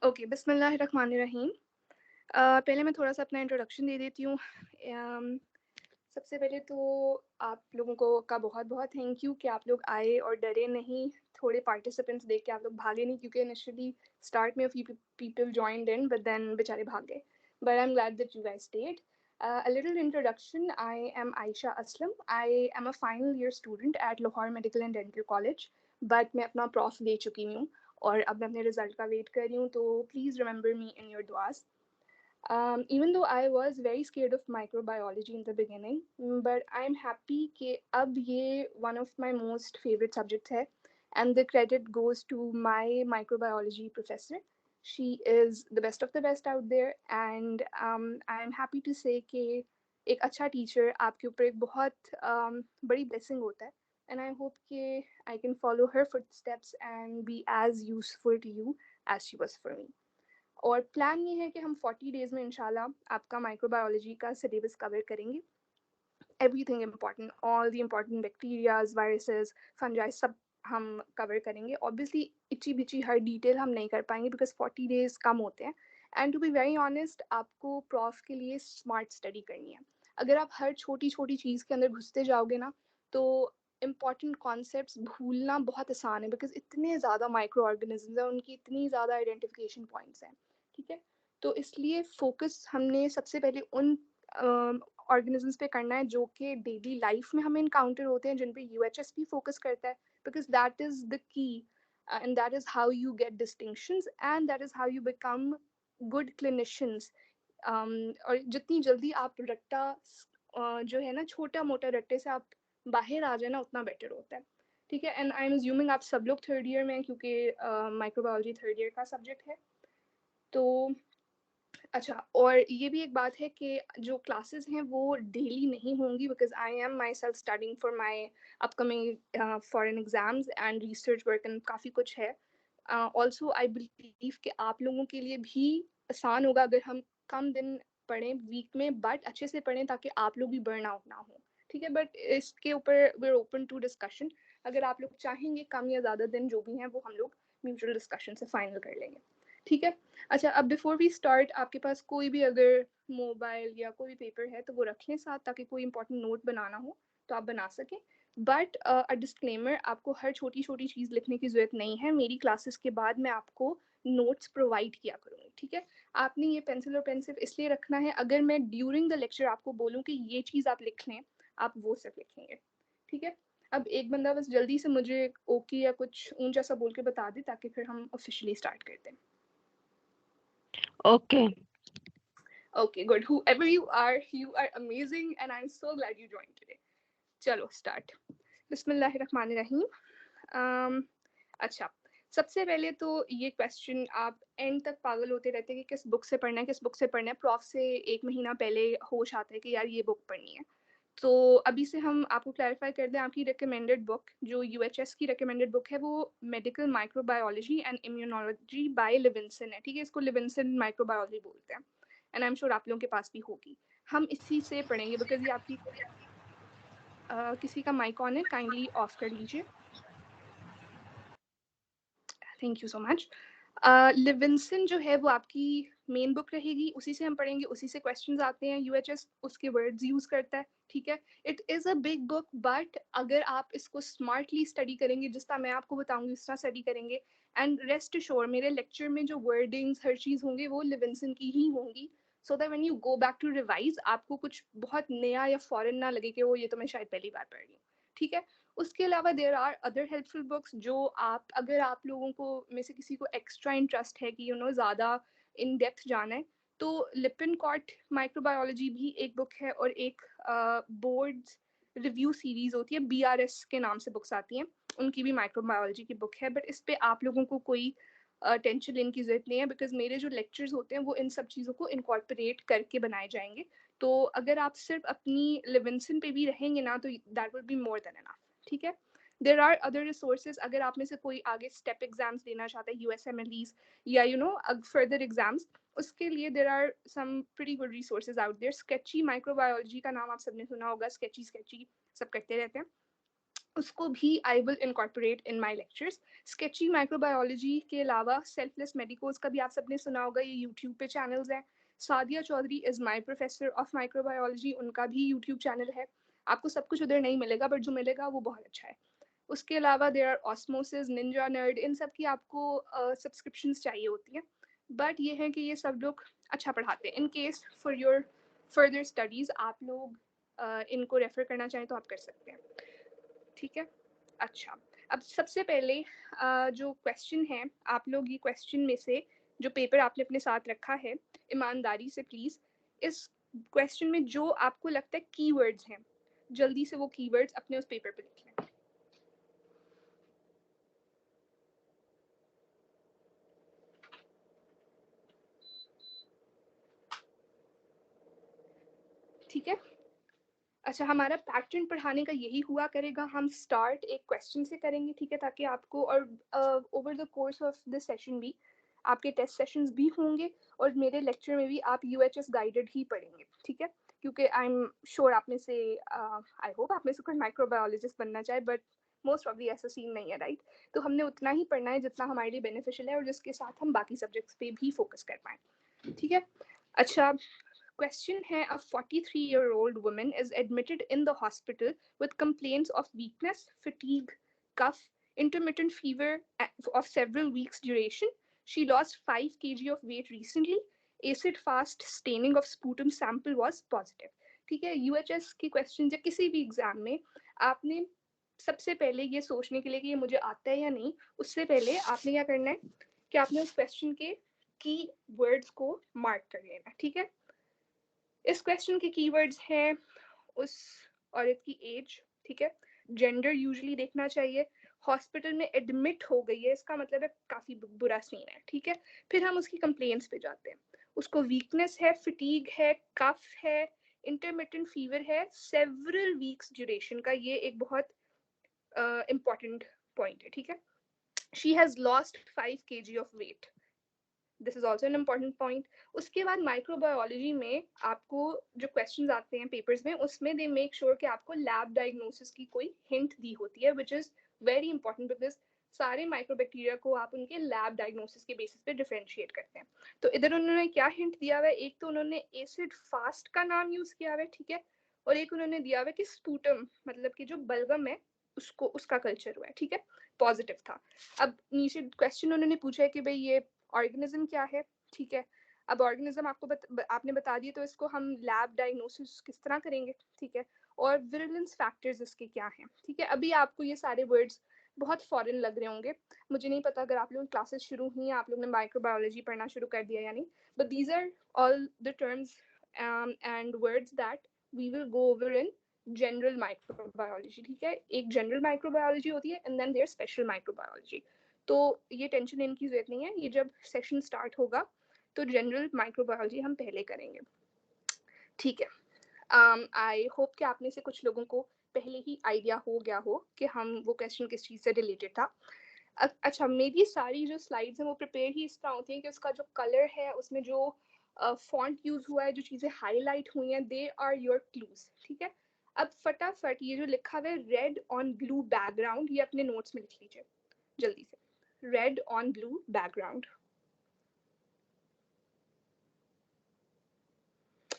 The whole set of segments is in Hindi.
ओके, बिस्मिल्लाहिर्रहमानिर्रहीम। पहले मैं थोड़ा-सा अपना इंट्रोडक्शन दे देती हूँ। सबसे पहले तो आप लोगों को का बहुत-बहुत थैंक यू कि आप लोग आए और डरे नहीं। थोड़े पार्टिसिपेंट्स देख के आप लोग भागे नहीं, क्योंकि इनिशियली स्टार्ट में few people joined in but then बेचारे भाग गए। But I am glad that you guys stayed. A little introduction. I am Aisha Aslam. I am a final year student at Lahore Medical and Dental College. But मैं अपना प्रॉफ दे चुकी हूँ और अब मैं अपने रिजल्ट का वेट कर रही हूँ, तो please remember me in your दुआस. Even though I was very scared of microbiology in the beginning, but I'm happy कि अब ये one of my most favorite subjects है, and the credit goes to my microbiology professor. She is the best of the best out there, and I'm happy to say कि एक अच्छा teacher आपके ऊपर एक बहुत बड़ी blessing होता है, and I hope कि I can follow her footsteps and be as useful to you as she was for me. और प्लान ये है कि हम 40 डेज़ में इंशाल्लाह आपका माइक्रोबायोलॉजी का सिलेबस कवर करेंगे। Everything important, all the important bacterias, viruses, fungi, सब हम कवर करेंगे। ऑब्वियसली इची बिची हर डिटेल हम नहीं कर पाएंगे बिकॉज 40 डेज़ कम होते हैं। And to be very honest, आपको प्रॉफ के लिए स्मार्ट स्टडी करनी है। अगर आप हर छोटी छोटी चीज़ के अंदर घुसते जाओगे ना, तो इम्पॉर्टेंट कॉन्सेप्ट्स भूलना बहुत आसान है बिकॉज इतने ज़्यादा माइक्रो ऑर्गेनिज्म हैं, उनकी इतनी ज़्यादा आइडेंटिफिकेशन पॉइंट्स हैं। ठीक है, तो इसलिए फोकस हमने सबसे पहले उन ऑर्गेनिजम्स पे करना है जो कि डेली लाइफ में हमें इनकाउंटर होते हैं, जिन पे यूएचएस भी फोकस करता है, because that is the key and that is how you get distinctions and that is how you become good clinicians. और जितनी जल्दी आप रट्टा जो है ना, छोटा मोटा रट्टे से आप बाहर आ जाए ना, उतना बेटर होता है। ठीक है, एंड आई एम अज्यूमिंग आप सब लोग थर्ड ईयर में हैं, क्योंकि माइक्रोबायोलॉजी थर्ड ईयर का सब्जेक्ट है। तो अच्छा, और ये भी एक बात है कि जो क्लासेस हैं वो डेली नहीं होंगी because I am my self studying for my upcoming foreign exams and research work and काफ़ी कुछ है। ऑल्सो आई बिलीव कि आप लोगों के लिए भी आसान होगा अगर हम कम दिन पढ़ें वीक में, बट अच्छे से पढ़ें ताकि आप लोग भी बर्न आउट ना हो। ठीक है, बट इसके ऊपर we are open to discussion. अगर आप लोग चाहेंगे कम या ज़्यादा दिन जो भी हैं वो हम लोग म्यूचुअल डिस्कशन से फाइनल कर लेंगे। ठीक है, अच्छा, अब बिफोर वी स्टार्ट, आपके पास कोई भी अगर मोबाइल या कोई भी पेपर है तो वो रख लें साथ, ताकि कोई इंपॉर्टेंट नोट बनाना हो तो आप बना सकें। बट अ डिस्क्लेमर, आपको हर छोटी छोटी चीज़ लिखने की ज़रूरत नहीं है। मेरी क्लासेस के बाद मैं आपको नोट्स प्रोवाइड किया करूँगी। ठीक है, आपने ये पेंसिल और पेन सिर्फ इसलिए रखना है, अगर मैं ड्यूरिंग द लेक्चर आपको बोलूँ कि ये चीज़ आप लिख लें, आप वो सिर्फ लिखेंगे। ठीक है, अब एक बंदा बस जल्दी से मुझे ओके या कुछ ऊंचा सा बोल के बता दे, ताकि फिर हम ऑफिशियली स्टार्ट करते हैं। Okay. Okay, good. Whoever you are amazing, and I'm so glad you joined today. चलो स्टार्ट। बिस्मिल्लाहिर्रहमानिर्रहीम। अच्छा, सबसे पहले तो ये क्वेश्चन आप एंड तक पागल होते रहते हैं कि किस बुक से पढ़ना है, किस बुक से पढ़ना है। प्रॉफ से 1 महीना पहले होश आता है कि यार ये बुक पढ़नी है। तो अभी से हम आपको क्लैरिफाई कर दें, आपकी रिकमेंडेड बुक जो यूएचएस की रिकमेंडेड बुक है वो medical microbiology and immunology by Levinson है। ठीक है, इसको लिविंसन माइक्रोबायोलॉजी बोलते हैं, एंड आई एम श्योर आप लोगों के पास भी होगी। हम इसी से पढ़ेंगे बिकॉज ये आपकी किसी का माइक ऑन है, काइंडली ऑफ कर लीजिए। Thank you so much. Levinson जो है वो आपकी मेन बुक रहेगी, उसी से हम पढ़ेंगे, उसी से क्वेश्चंस आते हैं। यूएचएस उसके वर्ड्स यूज करता है। ठीक है, it is a big book, but अगर आप इसको स्मार्टली स्टडी करेंगे, जिस तरह मैं आपको बताऊंगी उस तरह स्टडी करेंगे, एंड रेस्ट श्योर मेरे लेक्चर में जो वर्डिंग्स हर चीज़ होंगे वो लिविंसन की ही होंगी, so that when you go back to revise आपको कुछ बहुत नया या फॉरेन ना लगे कि वो ये तो मैं शायद पहली बार पढ़ रही हूँ। ठीक है, उसके अलावा there are other helpful books जो आप, अगर आप लोगों को में से किसी को एक्स्ट्रा इंटरेस्ट है कि ज़्यादा इन डेप्थ जाना है, तो लिपिनकॉट माइक्रोबायोलॉजी भी एक बुक है, और एक बोर्ड्स रिव्यू सीरीज होती है, बीआरएस के नाम से बुक्स आती हैं, उनकी भी माइक्रोबायोलॉजी की बुक है। बट इस पे आप लोगों को कोई टेंशन लेने की ज़रूरत नहीं है, बिकॉज मेरे जो लेक्चर्स होते हैं वो इन सब चीज़ों को इनकॉर्पोरेट करके बनाए जाएंगे। तो अगर आप सिर्फ अपनी लिविंसन पे भी रहेंगे ना, तो that will be more than enough. ठीक है, देर आर अदर रिसोर्सेज, अगर आप में से कोई आगे स्टेप एग्जाम्स देना चाहता है, यूएसएमएलईज या फर्दर एग्जाम्स, उसके लिए there are some pretty good resources out there. Sketchy microbiology का नाम आप सबने सुना होगा, स्केची स्केची सब करते रहते हैं। उसको भी I will incorporate in my lectures. Sketchy microbiology के अलावा सेल्फलेस मेडिकोज का भी आप सबने सुना होगा, ये यूट्यूब पे चैनल्स हैं। Sadia Chaudhary is my professor of microbiology, उनका भी यूट्यूब चैनल है। आपको सब कुछ उधर नहीं मिलेगा, बट जो मिलेगा वो बहुत अच्छा है। उसके अलावा there are Osmosis, Ninja Nerd, इन सब की आपको सब्सक्रिप्शंस चाहिए होती हैं। बट ये है कि ये सब लोग अच्छा पढ़ाते हैं। In case for your further studies आप लोग इनको रेफर करना चाहें तो आप कर सकते हैं, ठीक है। अच्छा, अब सबसे पहले जो क्वेश्चन है, आप लोग ये क्वेश्चन में से जो पेपर आपने अपने साथ रखा है, ईमानदारी से प्लीज़ इस क्वेश्चन में जो आपको लगता है कीवर्ड्स हैं, जल्दी से वो कीवर्ड्स अपने उस पेपर पे लिख लें। ठीक है। अच्छा, हमारा पैटर्न पढ़ाने का यही हुआ करेगा, हम स्टार्ट एक क्वेश्चन से करेंगे, ठीक है, ताकि आपको और over the course of this session भी आपके टेस्ट सेशंस भी होंगे और मेरे लेक्चर में भी आप यूएचएस गाइडेड ही पढ़ेंगे, ठीक है। क्योंकि आई एम श्योर आप में से आई होप आप में से कोई माइक्रोबायोलॉजिस्ट बनना चाहे, बट मोस्ट प्रॉब्ली ऐसा सीन नहीं है, राइट। तो हमने उतना ही पढ़ना है जितना हमारे लिए बेनिफिशियल है और जिसके साथ हम बाकी सब्जेक्ट्स पे भी फोकस कर पाएँ, ठीक है। अच्छा, question है, a 43-year-old woman is admitted in the hospital with complaints of weakness, fatigue, cough, intermittent fever of several weeks duration. She lost 5 kg of weight recently. Acid fast staining of sputum sample was positive. ठीक है, यूएचएस की क्वेश्चन या किसी भी एग्जाम में आपने सबसे पहले ये सोचने के लिए कि ये मुझे आता है या नहीं, उससे पहले आपने क्या करना है कि आपने उस क्वेश्चन के की वर्ड्स को मार्क कर लेना, ठीक है। इस क्वेश्चन के कीवर्ड्स हैं उस औरत की एज, ठीक है, जेंडर यूजुअली देखना चाहिए, हॉस्पिटल में एडमिट हो गई है, इसका मतलब है काफ़ी बुरा सीन है, ठीक है। फिर हम उसकी कंप्लेंट्स पे जाते हैं, उसको वीकनेस है, फिटीग है, कफ है, इंटरमिटेंट फीवर है, सेवरल वीक्स ड्यूरेशन का, ये एक बहुत इंपॉर्टेंट पॉइंट है, ठीक है। She has lost 5 kg of weight, this is also an important point. उसके बाद माइक्रोबायोलॉजी में आपको जो क्वेश्चंस आते हैं पेपर्स में, उसमें दे मेक श्योर कि आपको लैब डायग्नोसिस की कोई हिंट दी होती है, which is very important because सारे माइक्रोबैक्टीरिया को आप उनके लैब डायग्नोसिस के बेसिस पे डिफरेंशिएट करते हैं। तो इधर उन्होंने क्या हिंट दिया हुआ है, एक तो उन्होंने एसिड फास्ट का नाम यूज किया हुआ है, ठीक है, और एक उन्होंने दिया हुआ है कि स्पूटम मतलब कि जो बलगम है उसको उसका कल्चर हुआ है, ठीक है, पॉजिटिव था। अब नीचे क्वेश्चन उन्होंने पूछा है कि भाई ये ऑर्गेनिज्म क्या है, ठीक है। अब ऑर्गेनिज्म आपको आपने बता दिए, तो इसको हम लैब डायग्नोसिस किस तरह करेंगे, ठीक है, और विरुलेंस फैक्टर्स इसके क्या हैं, ठीक है। अभी आपको ये सारे वर्ड्स बहुत फॉरेन लग रहे होंगे, मुझे नहीं पता अगर आप लोगों की क्लासेस शुरू हुई हैं, आप लोगों ने माइक्रोबायोलॉजी पढ़ना शुरू कर दिया या नहीं, but these are all the terms and words that we will go over in general microbiology, ठीक है। एक जनरल माइक्रोबायोलॉजी होती है and then there special microbiology. तो ये टेंशन लेने की जरूरत नहीं है, ये जब सेशन स्टार्ट होगा तो जनरल माइक्रोबायोलॉजी हम पहले करेंगे, ठीक है। आई होप कि आप में से कुछ लोगों को पहले ही आइडिया हो गया हो कि हम वो क्वेश्चन किस चीज़ से रिलेटेड था। अच्छा, मेरी सारी जो स्लाइड्स हैं वो प्रिपेयर ही इस तरह होती हैं कि उसका जो कलर है, उसमें जो फॉन्ट यूज हुआ है, जो चीज़ें हाईलाइट हुई हैं, दे आर योर क्लूज, ठीक है। अब फटाफट ये जो लिखा हुआ है रेड ऑन ब्लू बैकग्राउंड, ये अपने नोट्स में लिख लीजिए जल्दी से, red on blue background.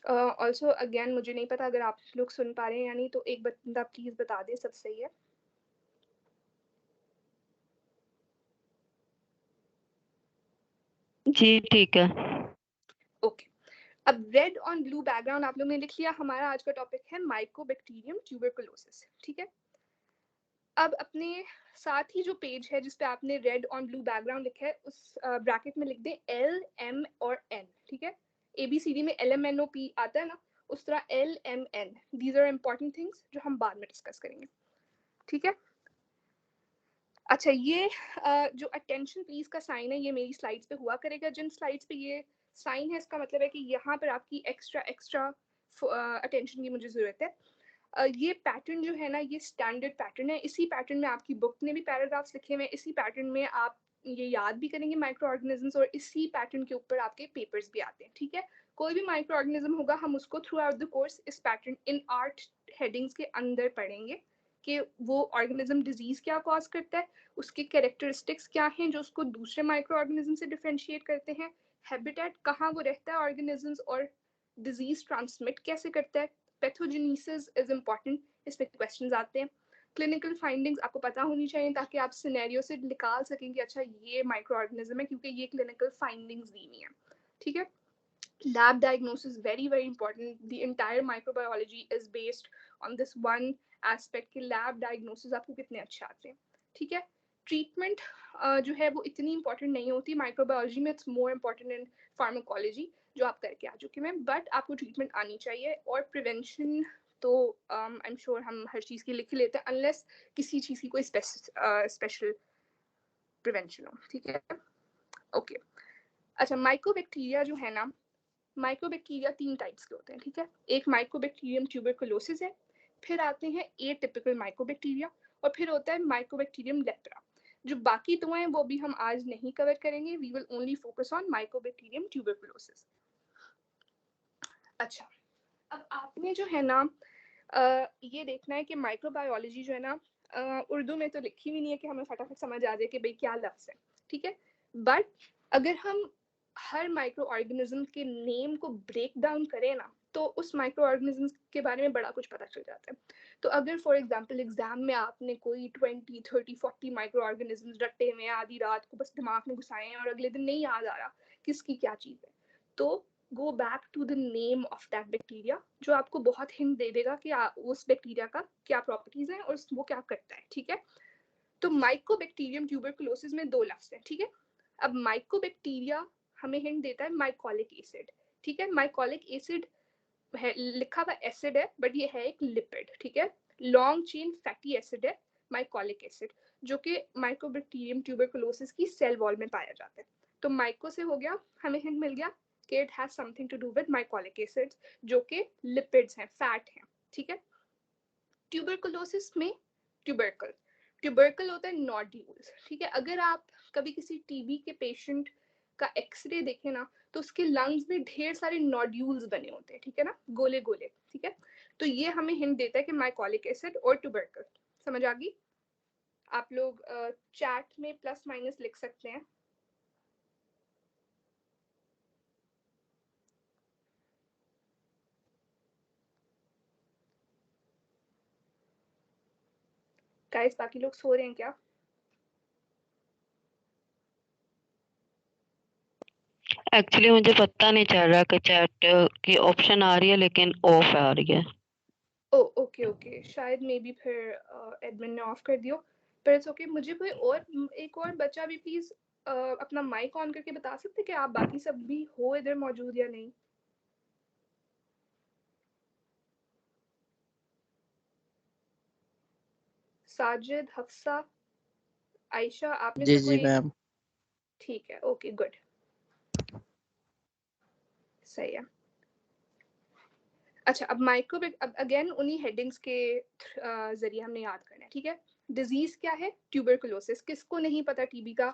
Also again मुझे नहीं पता अगर आप लोग सुन पा रहे हैं या नहीं, तो एक बंदा प्लीज बता दे सब सही है। जी ठीक है। ओके, अब रेड ऑन ब्लू बैकग्राउंड आप लोग ने लिख लिया। हमारा आज का टॉपिक है माइकोबैक्टीरियम ट्यूबरकुलोसिस, ठीक है। अब अपने साथ ही जो पेज है जिसपे आपने रेड ऑन ब्लू बैकग्राउंड लिखा है, उस ब्रैकेट में लिख दे एल एम और एन, ठीक है। ABCD में LMNOP आता है ना, उस तरह LMN, these are important things जो हम बाद में डिस्कस करेंगे, ठीक है। अच्छा, ये जो अटेंशन प्लीज का साइन है, ये मेरी स्लाइड्स पे हुआ करेगा। जिन स्लाइड्स पे ये साइन है, इसका मतलब है कि यहाँ पर आपकी एक्स्ट्रा एक्स्ट्रा अटेंशन की मुझे ज़रूरत है। ये पैटर्न जो है ना, ये स्टैंडर्ड पैटर्न है। इसी पैटर्न में आपकी बुक ने भी पैराग्राफ्स लिखे हुए हैं, इसी पैटर्न में आप ये याद भी करेंगे माइक्रो ऑर्गेनिजम्स, और इसी पैटर्न के ऊपर आपके पेपर्स भी आते हैं, ठीक है। कोई भी माइक्रो ऑर्गेनिज्म होगा, हम उसको थ्रू आउट द कोर्स इस पैटर्न इन आर्ट हेडिंग्स के अंदर पढ़ेंगे कि वो ऑर्गेनिज्म डिजीज क्या कॉज करता है, उसके कैरेक्टरिस्टिक्स क्या हैं जो उसको दूसरे माइक्रो ऑर्गेनिज्म से डिफरेंशिएट करते हैं, हैबिटेट कहाँ वो रहता है ऑर्गेनिजम्स, और डिजीज ट्रांसमिट कैसे करता है, पैथोजेनेसिस इज इम्पॉर्टेंट, इसमें क्वेश्चंस आते हैं। क्लिनिकल फाइंडिंग्स आपको पता होनी चाहिए ताकि आप सिनेरियो से निकाल सकें कि अच्छा ये माइक्रो ऑर्गेनिज्म है क्योंकि ये क्लिनिकल फाइंडिंग्स दी हुई हैं, ठीक है। Lab diagnosis very important. The entire microbiology is based on this one aspect कि lab diagnosis आपको कितने अच्छे आते हैं, ठीक है। ट्रीटमेंट जो है वो इतनी इंपॉर्टेंट नहीं होती माइक्रोबायोलॉजी में, it's more important in pharmacology जो आप करके आ चुके हैं, बट आपको ट्रीटमेंट आनी चाहिए। और प्रिवेंशन तो आई एम श्योर हम हर चीज़ की लिख लेते हैं अनलेस किसी चीज़ की कोई स्पेशल प्रिवेंशन हो, ठीक है। ओके अच्छा, माइक्रोबैक्टीरिया जो है ना, माइक्रोबैक्टीरिया 3 टाइप्स के होते हैं, ठीक है। एक माइक्रोबैक्टीरियम ट्यूबरकुलोसिस है, फिर आते हैं एटिपिकल माइक्रोबैक्टीरिया, और फिर होता है माइक्रोबैक्टीरियम लेप्रा। जो बाकी दो हैं वो भी हम आज नहीं कवर करेंगे, we will only focus on mycobacterium tuberculosis. अच्छा, अब आपने जो है ना ये देखना है कि माइक्रोबायोलॉजी जो है ना उर्दू में तो लिखी हुई नहीं है कि हमें फटाफट समझ आ जाए कि भाई क्या लफ्ज़ है, ठीक है। बट अगर हम हर माइक्रो ऑर्गेनिज्म के नेम को ब्रेक डाउन करें ना तो उस माइक्रो ऑर्गेनिज्म के बारे में बड़ा कुछ पता चल जाता है। तो अगर फॉर एग्जांपल एग्जाम में आपने कोई 20, 30, 40 माइक्रो ऑर्गेनिज्म रटे हुए आधी रात को बस दिमाग में घुसाए हैं और अगले दिन नहीं याद आ रहा किसकी क्या चीज़ है, तो go back to the name of that bacteria जो आपको बहुत हिंट दे देगा कि उस बैक्टीरिया का क्या प्रॉपर्टीज हैं और वो क्या करता है, ठीक है। तो माइकोबैक्टीरियम ट्यूबरकुलोसिस में 2 लफ्ज हैं, ठीक है। अब माइकोबैक्टीरिया हमें हिंट देता है माइकोलिक एसिड, ठीक है। माइकोलिक एसिड है, लिखा हुआ एसिड है बट ये है एक लिपिड, ठीक है। लॉन्ग चेन फैटी एसिड है माइकोलिक एसिड, जो कि माइकोबैक्टीरियम ट्यूबरकुलोसिस की सेल वॉल में पाया जाता है। तो माइको से हो गया, हमें हिंट मिल गया कि it has something to do with mycolic acids जो कि लिपिड्स हैं, फैट हैं, ठीक है। ट्यूबरकुलोसिस में ट्यूबरकल ट्यूबरकल होता है नोड्यूल्स, ठीक है। अगर आप कभी किसी टीबी के पेशेंट का एक्सरे देखें ना तो उसके लंग्स में ढेर सारे नोड्यूल्स बने होते हैं, ठीक है ना, गोले गोले, ठीक है। तो ये हमें हिंट देता है कि माइकोलिक एसिड और ट्यूबरकल। समझ आ गई? आप लोग चैट में प्लस माइनस लिख सकते हैं। गाइस बाकी लोग सो रहे हैं क्या? एक्चुअली मुझे पता नहीं चल रहा कि चैट की ऑप्शन आ रही है लेकिन ऑफ आ रही है। ओ ओके ओके, शायद मे बी फिर एडमिन ने ऑफ कर दियो, पर इट्स ओके। मुझे कोई और एक और बच्चा भी प्लीज अपना माइक ऑन करके बता सकते कि आप बाकी सब भी हो इधर मौजूद या नहीं। साजिद, हफ्सा, आयशा, आप में जी से जी कोई? मैम। ठीक है, ओके गुड, सही है। अच्छा, अब अब अगेन उन्हीं हेडिंग्स के जरिए हमने याद करना है, ठीक है। डिजीज क्या है? ट्यूबरकुलोसिस। किसको नहीं पता टीबी का?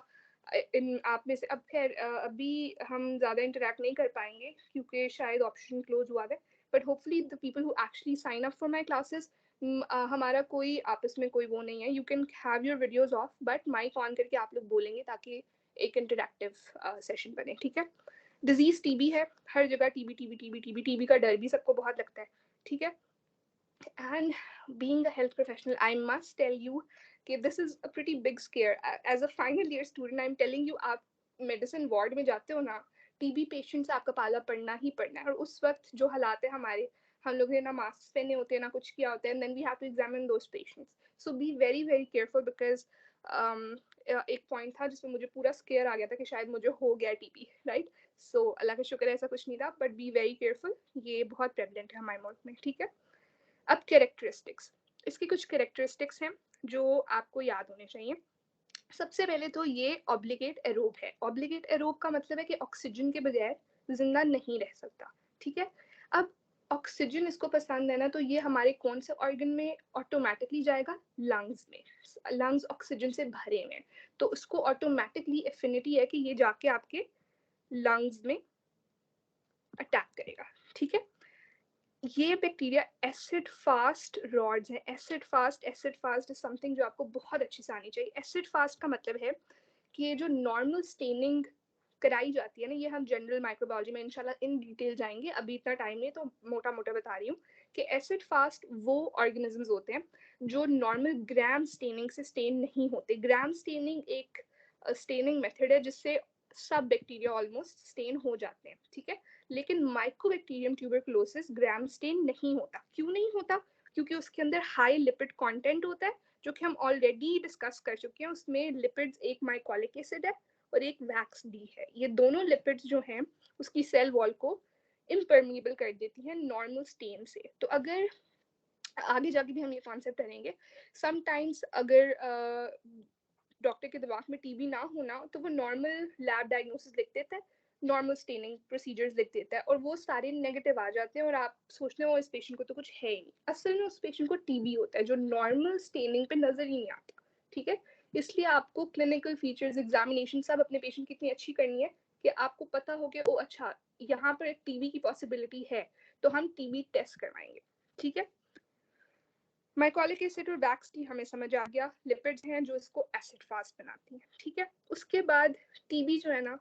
इन आप में से अब खैर अभी हम ज़्यादा इंटरेक्ट नहीं कर पाएंगे क्योंकि शायद ऑप्शन क्लोज हुआ है, but hopefully the people who actually sign up for my classes, हमारा कोई आपस में कोई वो नहीं है, you can have your videos off but mic on करके आप लोग बोलेंगे ताकि एक इंटरेक्टिव सेशन बने, ठीक है। डिजीज टीबी है, हर जगह TB TB TB TB TB का डर भी सबको बहुत लगता है, ठीक है। And being a health professional I must tell you कि this is a pretty big scare. As a final year student I am telling you, आप मेडिसिन वार्ड में जाते हो ना, टीबी पेशेंट से आपका पाला पड़ना ही पड़ना है। और उस वक्त जो हालात है हमारे, हम लोग ने ना मास्क पहने होते हैं ना कुछ किया होता है, and then we have to examine those patients. So be very very careful because एक पॉइंट था जिसमें मुझे पूरा स्केयर आ गया था कि शायद मुझे हो गया टीबी, राइट। सो अल्लाह का शुक्र है ऐसा कुछ नहीं था, बट बी वेरी केयरफुल, ये बहुत प्रेवलेंट है हमारे मुल्क में, ठीक है। अब कैरेक्टरिस्टिक्स, इसकी कुछ कैरेक्टरिस्टिक्स हैं जो आपको याद होने चाहिए। सबसे पहले तो ये ऑब्लिगेट एरोब है। ऑब्लिगेट एरोब का मतलब है कि ऑक्सीजन के बगैर जिंदा नहीं रह सकता, ठीक है। अब ऑक्सीजन इसको पसंद है ना, तो ये हमारे कौन से ऑर्गन में ऑटोमेटिकली जाएगा? लंग्स में। लंग्स ऑक्सीजन से भरे हुए हैं तो उसको ऑटोमेटिकली एफिनिटी है कि ये जाके आपके लंग्स में अटैक करेगा, ठीक है। ये बैक्टीरिया एसिड फास्ट रॉड्स हैं। एसिड फास्ट इज समथिंग जो आपको बहुत अच्छे से आनी चाहिए। एसिड फास्ट का मतलब है कि ये जो नॉर्मल स्टेनिंग कराई जाती है ना, ये हम जनरल माइक्रोबायोलॉजी में इंशाल्लाह इन डिटेल जाएंगे, अभी इतना टाइम नहीं, तो मोटा मोटा बता रही हूँ कि एसिड फास्ट वो ऑर्गेनिजम्स होते हैं जो नॉर्मल ग्राम स्टेनिंग से स्टेन नहीं होते। ग्राम स्टेनिंग एक स्टेनिंग मेथड है जिससे सब बैक्टीरिया ऑलमोस्ट स्टेन हो जाते हैं, ठीक है। लेकिन माइकोबैक्टीरियम ट्यूबरकुलोसिस ग्राम स्टेन नहीं होता। क्यों नहीं होता? क्योंकि उसके अंदर हाई लिपिड कंटेंट होता है, जो कि हम ऑलरेडी डिस्कस कर चुके हैं। उसमें लिपिड्स एक माइकोलिक एसिड है और एक वैक्स डी है। ये दोनों लिपिड्स जो हैं उसकी सेल वॉल को इम्परमिएबल कर देती है नॉर्मल स्टेन से। तो अगर आगे जाके भी हम ये कॉन्सेप्ट करेंगे, समटाइम्स अगर डॉक्टर के दिमाग में टीबी ना होना तो वो नॉर्मल लैब डायग्नोसिस लिख देता है, नॉर्मल स्टेनिंग प्रोसीजर्स लिख देता है, और वो सारे नेगेटिव आ जाते हैं और आप सोचते हो इस पेशेंट को तो कुछ है ही नहीं। असल में उस पेशेंट को टीबी होता है जो नॉर्मल स्टेनिंग पे नजर ही नहीं आता, ठीक है। इसलिए आपको क्लिनिकल फीचर्स, एग्जामिनेशन सब अपने पेशेंट की इतनी अच्छी करनी है कि आपको पता हो कि ओ अच्छा यहाँ पर एक टीबी की पॉसिबिलिटी है, तो हम टीबी टेस्ट करवाएंगे, ठीक है। माइकोलिक एसिड और वैक्स टी हमें समझ आ गया, लिपिड्स हैं जो इसको एसिड फास्ट बनाती हैं, ठीक है। उसके बाद टीबी जो है ना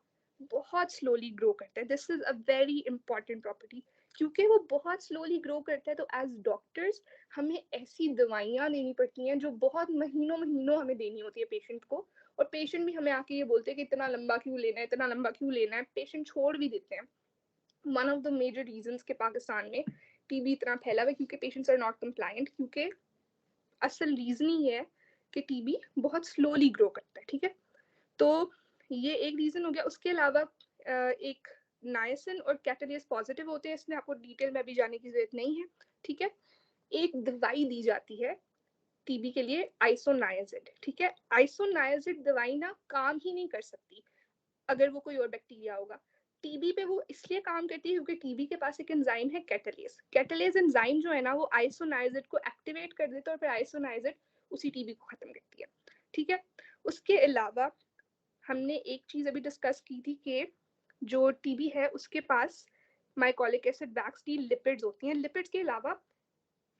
बहुत स्लोली ग्रो करता है। This is a very important property. क्योंकि वो बहुत स्लोली ग्रो करता है तो एज डॉक्टर्स हमें ऐसी दवाइयाँ देनी पड़ती हैं जो बहुत महीनों महीनों हमें देनी होती है पेशेंट को, और पेशेंट भी हमें आके ये बोलते हैं कि इतना लंबा क्यों लेना है, इतना लंबा क्यों लेना है, पेशेंट छोड़ भी देते हैं। One of the major reasons के पाकिस्तान में टीबी इतना फैला हुआ है क्योंकि पेशेंट्स आर नॉट कंप्लायंट, क्योंकि असल रीजन ही है कि टीबी बहुत स्लोली ग्रो करता है, ठीक है। तो ये एक रीजन हो गया। उसके अलावा एक नायसिन और कैटालेस पॉजिटिव होते हैं, इसमें आपको डिटेल में अभी जाने की जरूरत नहीं है, ठीक है। एक दवाई दी जाती है टीबी के लिए, आइसोनायाजिड, ठीक है। आइसोनायाजिड दवाई ना काम ही नहीं कर सकती अगर वो कोई और बैक्टीरिया होगा। टीबी पे वो इसलिए काम करती है क्योंकि टीबी के पास एक एंजाइम है कैटालेस। कैटालेस एंजाइम जो है ना वो आइसोनाइजिड को एक्टिवेट कर देता है और फिर आइसोनाइजिड उसी टीबी को खत्म करती है, ठीक है। उसके अलावा हमने एक चीज अभी डिस्कस की थी कि जो टीबी है उसके पास mycolic acid, wax D, lipids होती हैं। लिपिड्स के अलावा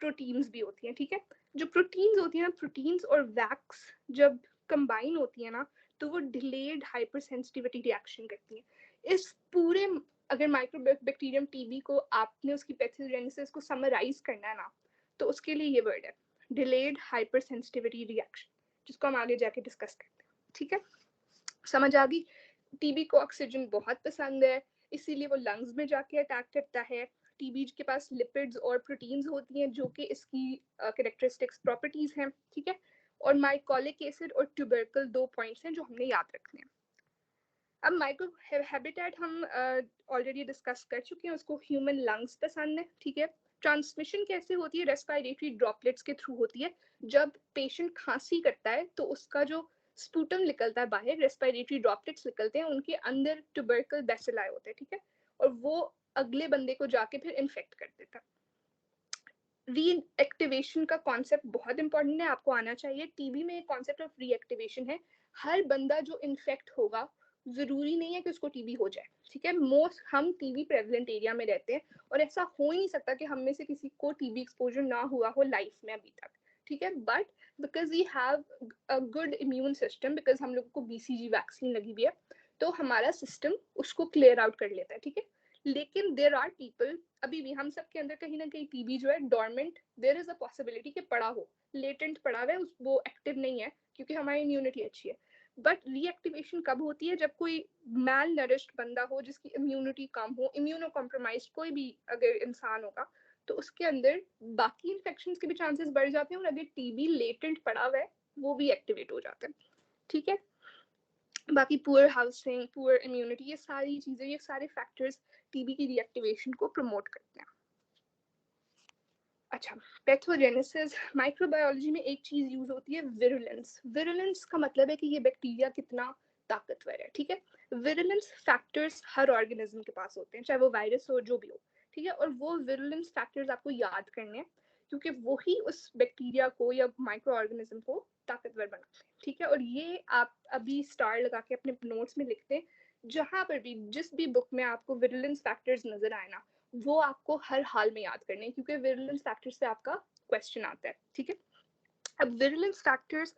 प्रोटीन्स भी होती हैं, ठीक है। जो प्रोटीन्स होती हैं ना, प्रोटीन्स और वैक्स जब कंबाइन होती है ना तो वो डिलेड हाइपर सेंसिटिविटी रिएक्शन करती हैं। इस पूरे, अगर माइक्रोबैक्टीरियम टीबी को आपने उसकी पैथोजेनेसिस को समराइज करना है ना तो उसके लिए ये वर्ड है, डिलेड हाइपर सेंसिटिविटी रिएक्शन, जिसको हम आगे जाके डिस्कस करते हैं, ठीक है। समझ आ गई? टीबी को ऑक्सीजन बहुत पसंद है, इसीलिए वो लंग्स में जाके अटैक करता है। टीबी के पास लिपिड्स और प्रोटीन्स होती हैं जो कि इसकी कैरेक्टरिस्टिक्स प्रॉपर्टीज हैं, ठीक है। और माइकोलिक एसिड और ट्यूबरकल दो पॉइंट्स हैं जो हमने याद रखने हैं। अब माइक्रो हैबिटेट हम ऑलरेडी डिस्कस कर चुके हैं, उसको ह्यूमन लंग्स पसंद है, ठीक है। ट्रांसमिशन कैसे होती है? रेस्पिरेटरी ड्रॉपलेट्स के थ्रू होती है। जब पेशेंट खांसी करता है तो उसका जो स्पूटम निकलता है बाहर, रेस्पिरेटरी ड्रॉपलेट्स निकलते हैं, उनके अंदर ट्यूबरकल बैसिलाई होते हैं, ठीक है। और वो अगले बंदे को जाके फिर इन्फेक्ट कर देता है। रीएक्टिवेशन का कॉन्सेप्ट बहुत इंपॉर्टेंट है, आपको आना चाहिए। टीबी में एक कॉन्सेप्ट ऑफ रीएक्टिवेशन है। हर बंदा जो इन्फेक्ट होगा जरूरी नहीं है कि उसको टीबी हो जाए, ठीक है। मोस्ट हम टीबी प्रेवलेंट एरिया में रहते हैं और ऐसा हो ही नहीं सकता कि हम में से किसी को टीबी एक्सपोजर ना हुआ हो लाइफ में अभी तक, ठीक है। But because we have a good immune system, because हम लोगों को बीसीजी वैक्सीन लगी हुई है, तो हमारा सिस्टम उसको क्लियर आउट कर लेता है, ठीक है। लेकिन देर आर पीपल, अभी भी हम सब के अंदर कहीं ना कहीं टीबी जो है dormant, there is a possibility कि पड़ा हो, लेटेंट पड़ा हुआ है, वो एक्टिव नहीं है क्योंकि हमारी इम्यूनिटी अच्छी है। बट रीएक्टिवेशन कब होती है? जब कोई मैल नरिश्ड बंदा हो, जिसकी इम्यूनिटी कम हो, इम्यूनो कॉम्प्रोमाइज कोई भी अगर इंसान होगा, तो उसके अंदर बाकी इन्फेक्शन के भी चांसेस बढ़ जाते हैं, और अगर टीबी लेटेंट पड़ा हुआ है वो भी एक्टिवेट हो जाते हैं, ठीक है। बाकी पुअर हाउसिंग, पुअर इम्यूनिटी, ये सारी चीजें, ये सारे फैक्टर्स टीबी की रीएक्टिवेशन को प्रमोट करते हैं। अच्छा, पैथोजेनेसिस। माइक्रोबायोलॉजी में एक चीज यूज होती है, विरुलेंस। विरुलेंस का मतलब है कि ये बैक्टीरिया कितना ताकतवर है, ठीक है। विरुलेंस फैक्टर्स हर ऑर्गेनिज्म के पास होते हैं, चाहे वो वायरस हो, जो भी हो, ठीक है। और वो विरुलेंस फैक्टर्स आपको याद करने हैं क्योंकि वही उस बैक्टीरिया को या माइक्रो ऑर्गेनिज्म को ताकतवर बनाते हैं, ठीक है। और ये आप अभी स्टार लगा के अपने नोट्स में लिखते हैं, जहां पर भी जिस भी बुक में आपको विरुलेंस फैक्टर्स नजर आए ना, वो आपको हर हाल में याद करने हैं, क्योंकि विरुलेंस फैक्टर्स पे आपका क्वेश्चन आता है, ठीक है। अब विरुलेंस फैक्टर्स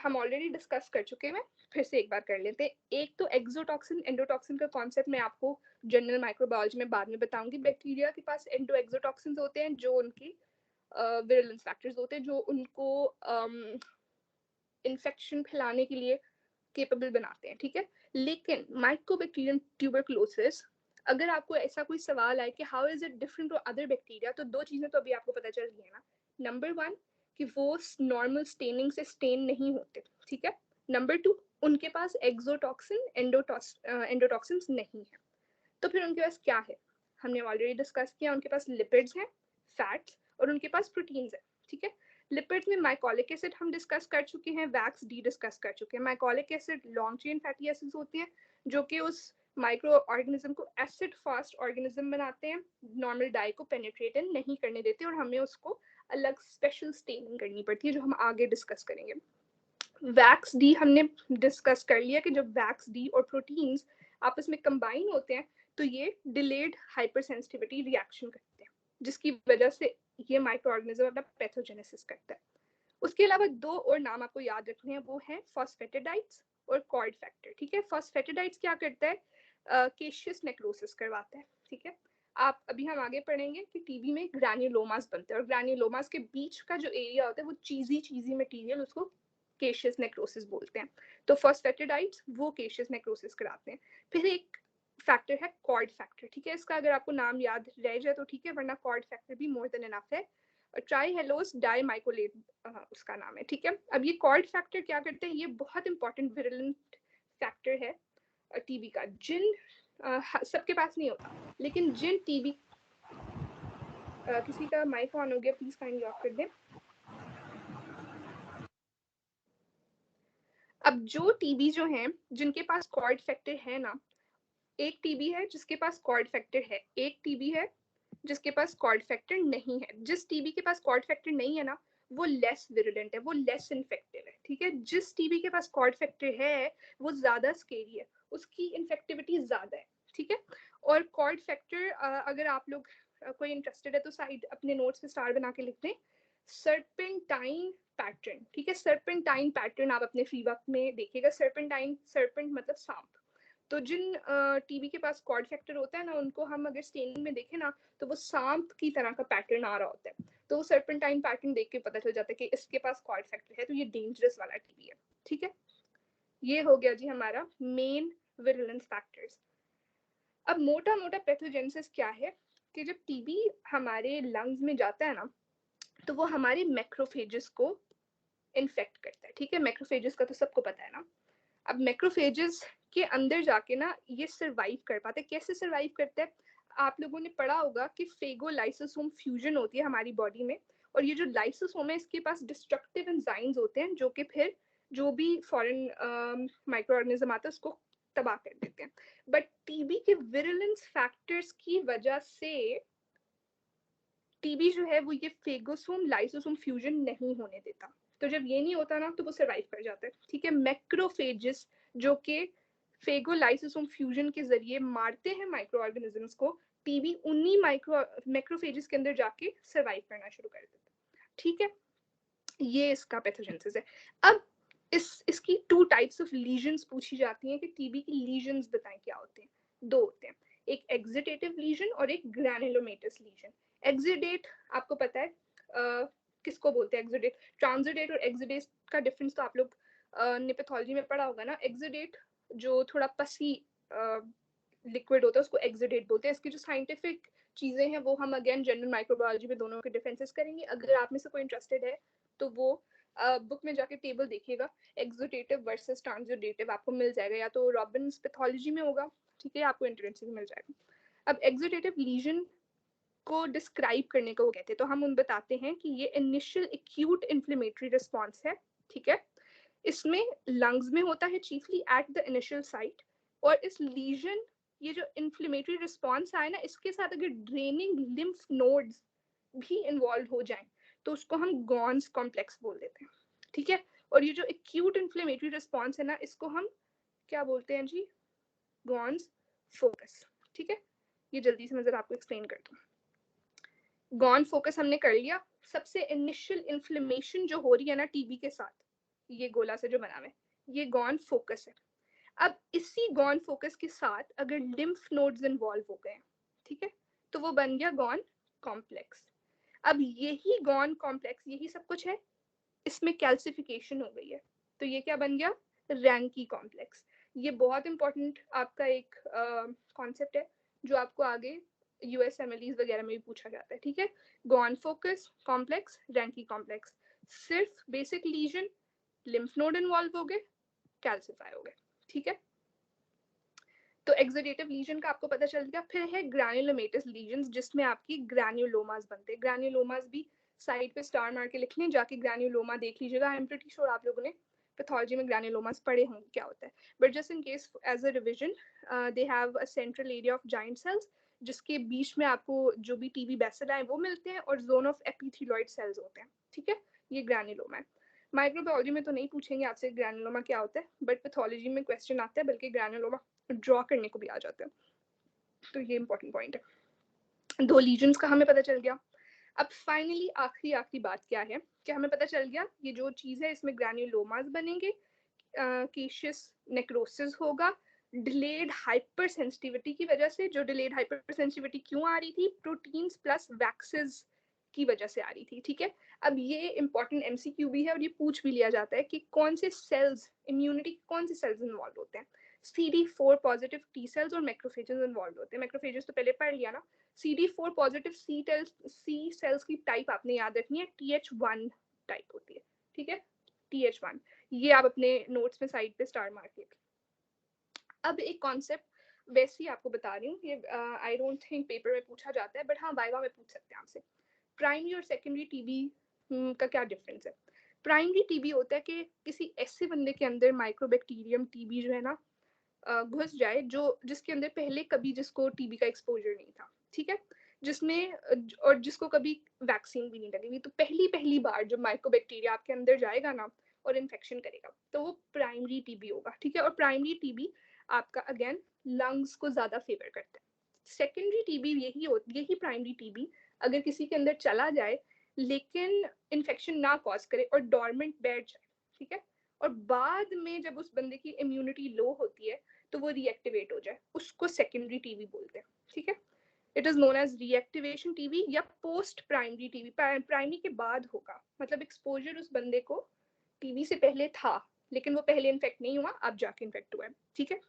हम ऑलरेडी डिस्कस कर चुके हैं, फिर से एक बार कर लेते हैं। एक तो एक्सोटॉक्सिन एंडोटॉक्सिन का कॉन्सेप्ट मैं आपको जनरल माइक्रोबायोलॉजी में बाद में बताऊंगी। बैक्टीरिया के पास एंडो एक्सोटॉक्सिन होते हैं जो उनकी विरुलेंस फैक्टर्स होते हैं, जो उनको इन्फेक्शन फैलाने के लिए केपेबल बनाते हैं, ठीक है। लेकिन माइकोबैक्टीरियम ट्यूबरकुलोसिस, अगर आपको ऐसा कोई सवाल आए कि how is it different from other bacteria, तो दो चीजें तो अभी आपको पता चल गई है ना। नंबर वन कि वो नॉर्मल स्टेनिंग से स्टेन नहीं होते, ठीक है। नंबर टू, उनके पास एक्सोटॉक्सिन एंडोटॉक्सिन नहीं है। तो फिर उनके पास क्या है, हमने ऑलरेडी डिस्कस किया, उनके पास लिपिड्स हैं, फैट्स, और उनके पास प्रोटीन्स है, ठीक है। लिपिड्स में माइकोलिक एसिड हम डिस्कस कर चुके हैं, वैक्स डी डिस्कस कर चुके हैं। Mycolic acid long chain fatty acids होती हैं जो कि उस माइक्रो ऑर्गेनिज्म को एसिड फास्ट ऑर्गेनिज्म बनाते हैं, नॉर्मल डाई को पेनिट्रेट नहीं करने देते, और हमें उसको अलग स्पेशल स्टेनिंग करनी पड़ती है जो हम आगे डिस्कस करेंगे। वैक्स डी हमने डिस्कस कर लिया कि जब वैक्स डी और प्रोटीन्स आपस में कंबाइन होते हैं तो ये डिलेड हाइपर सेंसिटिविटी रिएक्शन करते हैं, जिसकी वजह से ये माइक्रो ऑर्गेनिज्म अपना पैथोजेनेसिस करता है। उसके अलावा दो और नाम आपको याद रखने हैं, वो है फॉस्फेटिडाइड्स और कॉर्ड फैक्टर, ठीक है। फॉस्फेटिडाइड्स क्या करता है, केशियस नेक्रोसिस करवाता है, ठीक है। आप अभी हम आगे पढ़ेंगे कि टीबी में ग्रैन्युलोमास बनते हैं, और ग्रैन्युलोमास के बीच का जो एरिया होता है वो चीजी मटेरियल, उसको केशियस नेक्रोसिस बोलते हैं। तो फॉस्फेटिडाइड्स वो केशियस नेक्रोसिस कराते हैं। फिर एक फैक्टर है कॉर्ड फैक्टर, ठीक है। इसका अगर आपको नाम याद रह जाए तो ठीक है, वरना कॉर्ड फैक्टर भी मोर देन इनफ है। ट्राईहेलोस डाइमाइकोलेट उसका नाम है, ठीक है। अब ये कॉर्ड फैक्टर क्या करते हैं, ये बहुत इंपॉर्टेंट विरुलेंट फैक्टर है टीबी का। जिन सबके पास नहीं होता, लेकिन जिन टीबी किसी का माइक ऑन हो गया, प्लीज काइंडली ऑफ कर दें। अब जो टीबी जो है जिनके पास कॉर्ड फैक्टर है ना, एक टीबी है जिसके पास कॉर्ड फैक्टर है, एक टीबी है जिसके पास कॉर्ड फैक्टर नहीं है। जिस टीबी के पास कॉर्ड फैक्टर नहीं है ना, वो लेस विरुलेंट है, वो लेस इन्फेक्टिव है, ठीक है। जिस टीबी के पास कॉर्ड फैक्टर है वो ज्यादा स्केरी है, उसकी इन्फेक्टिविटी ज्यादा है, ठीक है। और कॉर्ड फैक्टर अगर आप लोग कोई इंटरेस्टेड है तो साइड अपने नोट्स पे स्टार बना के लिख दें, सर्पेंटाइन पैटर्न, ठीक है। सर्पेंटाइन पैटर्न आप अपने फ्री वक्त में देखिएगा। सर्पेंटाइन, सर्पेंट मतलब सांप। तो जिन टीबी के पास कॉर्ड फैक्टर होता है ना, उनको हम अगर स्टेनिंग में देखें ना, तो वो सांप की तरह का पैटर्न आ रहा होता है। तो वो सर्पेंटाइन पैटर्न देख के पता चल जाता है कि इसके पास कॉर्ड फैक्टर है, तो ये डेंजरस वाला टीबी है, ठीक है। ये हो गया जी हमारा मेन विरुलेंस फैक्टर्स। अब मोटा मोटा पैथोजेनेसिस क्या है, कि जब टीबी हमारे लंग्स में जाता है ना, तो वो हमारे मैक्रोफेजेस को इन्फेक्ट करता है, ठीक है। मैक्रोफेजेस का तो सबको पता है ना। अब मैक्रोफेजेस के अंदर जाके ना ये सर्वाइव कर पाते हैं। कैसे सर्वाइव करते हैं, आप लोगों ने पढ़ा होगा कि फेगोलाइसोसोम फ्यूजन होती है हमारी बॉडी में, और ये जो लाइसोसोम है इसके पास डिस्ट्रक्टिव एंजाइम्स होते हैं जो कि फिर जो भी फॉरेन माइक्रो ऑर्गेनिज्म आता है उसको तबाह कर देते हैं। बट टीबी के विरुलेंस फैक्टर्स की वजह से टीबी जो है वो ये फेगोसोम लाइसोसोम फ्यूजन नहीं होने देता। तो जब ये नहीं होता ना, तो वो सर्वाइव कर जाता है, ठीक है। मैक्रोफेजेस जो कि फेगोलाइसोसोम फ्यूजन के जरिए मारते हैं माइक्रो ऑर्गेनिजम्स को, टीबी उन्हीं मैक्रोफेजेस के अंदर जाके सर्वाइव करना शुरू कर देता है, ठीक है। ये इसका पैथोजेनेसिस है। अब इसकी टू टाइप्स ऑफ लीजन्स पूछी जाती हैं कि टीबी की लीजन्स बताएं क्या होते हैं। दो होते हैं, एक एक्सिडेटिव लीजन और एक ग्रैनुलोमेटस लीजन। एक्सिडेट आपको पता है किसको बोलते हैं, एक्सिडेट। ट्रांजिडेट और एक्सिडेट का डिफरेंस तो आप लोग ने पैथोलॉजी में पढ़ा होगा ना। एक्सिडेट जो थोड़ा पसी लिक्विड होता है उसको एक्सिडेट बोलते हैं। इसकी जो साइंटिफिक चीजें हैं वो हम अगेन जनरल माइक्रोबायोलॉजी में दोनों के डिफरेंसेस करेंगे। अगर आप में से कोई इंटरेस्टेड है तो वो बुक में जाके टेबल देखिएगा, एक्सुडेटिव वर्सेस ट्रांसुडेटिव आपको मिल जाएगा, या तो रॉबिन्स पैथोलॉजी में होगा, ठीक है, आपको इंटरनेट से भी मिल जाएगा। अब एक्सुडेटिव लीजन को डिस्क्राइब करने को वो कहते हैं, तो हम उन बताते हैं कि ये इनिशियल एक्यूट इन्फ्लेमेटरी रिस्पॉन्स है, ठीक है। इसमें लंग्स में होता है chiefly at the initial site, और इस लीजन ये जो इन्फ्लेमेटरी रिस्पॉन्स आए ना, इसके साथ अगर ड्रेनिंग लिम्फ नोड्स भी इन्वॉल्व हो जाएं तो उसको हम गॉन्स कॉम्प्लेक्स बोल देते हैं, ठीक है। और ये जो एक्यूट इन्फ्लेमेटरी रिस्पॉन्स है ना, इसको हम क्या बोलते हैं जी, गॉन्स फोकस, ठीक है। ये जल्दी से मैं जरा आपको एक्सप्लेन कर दूँ। गॉन फोकस हमने कर लिया। सबसे इनिशियल इन्फ्लेमेशन जो हो रही है ना टीबी के साथ, ये गोला से जो बना हुआ है, ये गॉन फोकस है। अब इसी गॉन फोकस के साथ अगर लिम्फ नोड्स इन्वॉल्व हो गए, ठीक है, तो वो बन गया गॉन कॉम्प्लेक्स। अब यही गॉन कॉम्प्लेक्स, यही सब कुछ है, इसमें कैल्सिफिकेशन हो गई है, तो ये क्या बन गया, रैंकी कॉम्प्लेक्स। ये बहुत इंपॉर्टेंट आपका एक कॉन्सेप्ट है जो आपको आगे यूएसएमएलईज वगैरह में भी पूछा जाता है, ठीक है। Ghon focus complex, Ranke complex, सिर्फ basic lesion, lymph node involve हो गए, कैल्सिफाई हो गए, ठीक है। तो एक्सुडेटिव लीजन का आपको पता चल गया। फिर है ग्रैन्युलोमेटस लीजन्स, जिसमें आपकी ग्रैन्युलोमास बनते हैं। ग्रैन्युलोमास भी साइड पे स्टार मार के लिख लें, जाके ग्रैन्युलोमा देख लीजिएगा। आई एम प्रीटी श्योर आप लोगों ने पैथोलॉजी में ग्रैन्युलोमास पढ़े होंगे क्या होता है, but just in case as a revision, they have a central area of giant cells, जिसके बीच में आपको जो भी टीबी बेसिल है वो मिलते हैं, और जोन ऑफ एपिथेलॉइड सेल्स होते हैं, ठीक है। ये ग्रैन्युलोमा है। माइक्रोबायोलॉजी में तो नहीं पूछेंगे आपसे ग्रैन्युलोमा क्या होता है, बट पैथोलॉजी में क्वेश्चन आता है, बल्कि ग्रैन्युलोमा ड्रॉ करने को भी आ जाता है। तो ये इंपॉर्टेंट पॉइंट है। 2 लीजन्स का हमें पता चल गया। अब फाइनली आखिरी बात क्या है कि हमें पता चल गया ये जो चीज़ है इसमें ग्रैन्युलोमास बनेंगे, केशियस नेक्रोसिस होगा, डिलेड हाइपर सेंसिटिविटी की वजह से। जो डिलेड हाइपर सेंसिटिविटी क्यों आ रही थी, प्रोटीन्स प्लस वैक्सेस की वजह से आ रही थी, ठीक है। अब ये इंपॉर्टेंट एमसीक्यू भी है, और ये पूछ भी लिया जाता है कि कौन से सेल्स, इम्यूनिटी के कौन से सेल्स इन्वॉल्व होते हैं। CD4 पॉजिटिव टी सेल्स और मैक्रोफेजेस इन्वॉल्व होते हैं। मैक्रोफेजेस तो पहले पढ़ लिया ना। CD4 पॉजिटिव सी सेल्स की टाइप आपने याद रखनी है, TH1 टाइप होती है, ठीक है, TH1। ये आप अपने नोट्स में साइड पे स्टार मार के। अब एक कॉन्सेप्ट वैसे ही आपको बता रही हूँ, ये आई डोंट थिंक पेपर में पूछा जाता है, बट हाँ वाइवा में पूछ सकते हैं आपसे। प्राइमरी और सेकेंडरी टीबी का क्या डिफरेंस है। प्राइमरी टीबी होता है कि किसी ऐसे बंदे के अंदर माइक्रोबैक्टीरियम टीबी जो है ना घुस जाए, जो जिसके अंदर पहले कभी जिसको टीबी का एक्सपोजर नहीं था, ठीक है, जिसमें और जिसको कभी वैक्सीन भी नहीं लगी हुई। तो पहली बार जब माइक्रोबैक्टीरिया आपके अंदर जाएगा ना और इन्फेक्शन करेगा, तो वो प्राइमरी टीबी होगा, ठीक है। और प्राइमरी टीबी आपका अगेन लंग्स को ज्यादा फेवर करता है। सेकेंडरी टीबी यही प्राइमरी टीबी अगर किसी के अंदर चला जाए लेकिन इन्फेक्शन ना कॉज करे और डॉर्मेंट बैठ जाए, ठीक है, और बाद में जब उस बंदे की इम्यूनिटी लो होती है तो वो रीएक्टिवेट हो जाए, उसको सेकेंडरी टीबी बोलते हैं, ठीक है। It is known as reactivation TB या पोस्ट प्राइमरी टीबी। प्राइमरी के बाद होगा, मतलब एक्सपोजर उस बंदे को टीबी से पहले था, लेकिन वो पहले इन्फेक्ट नहीं हुआ, अब जाके इन्फेक्ट हुआ है, ठीक है।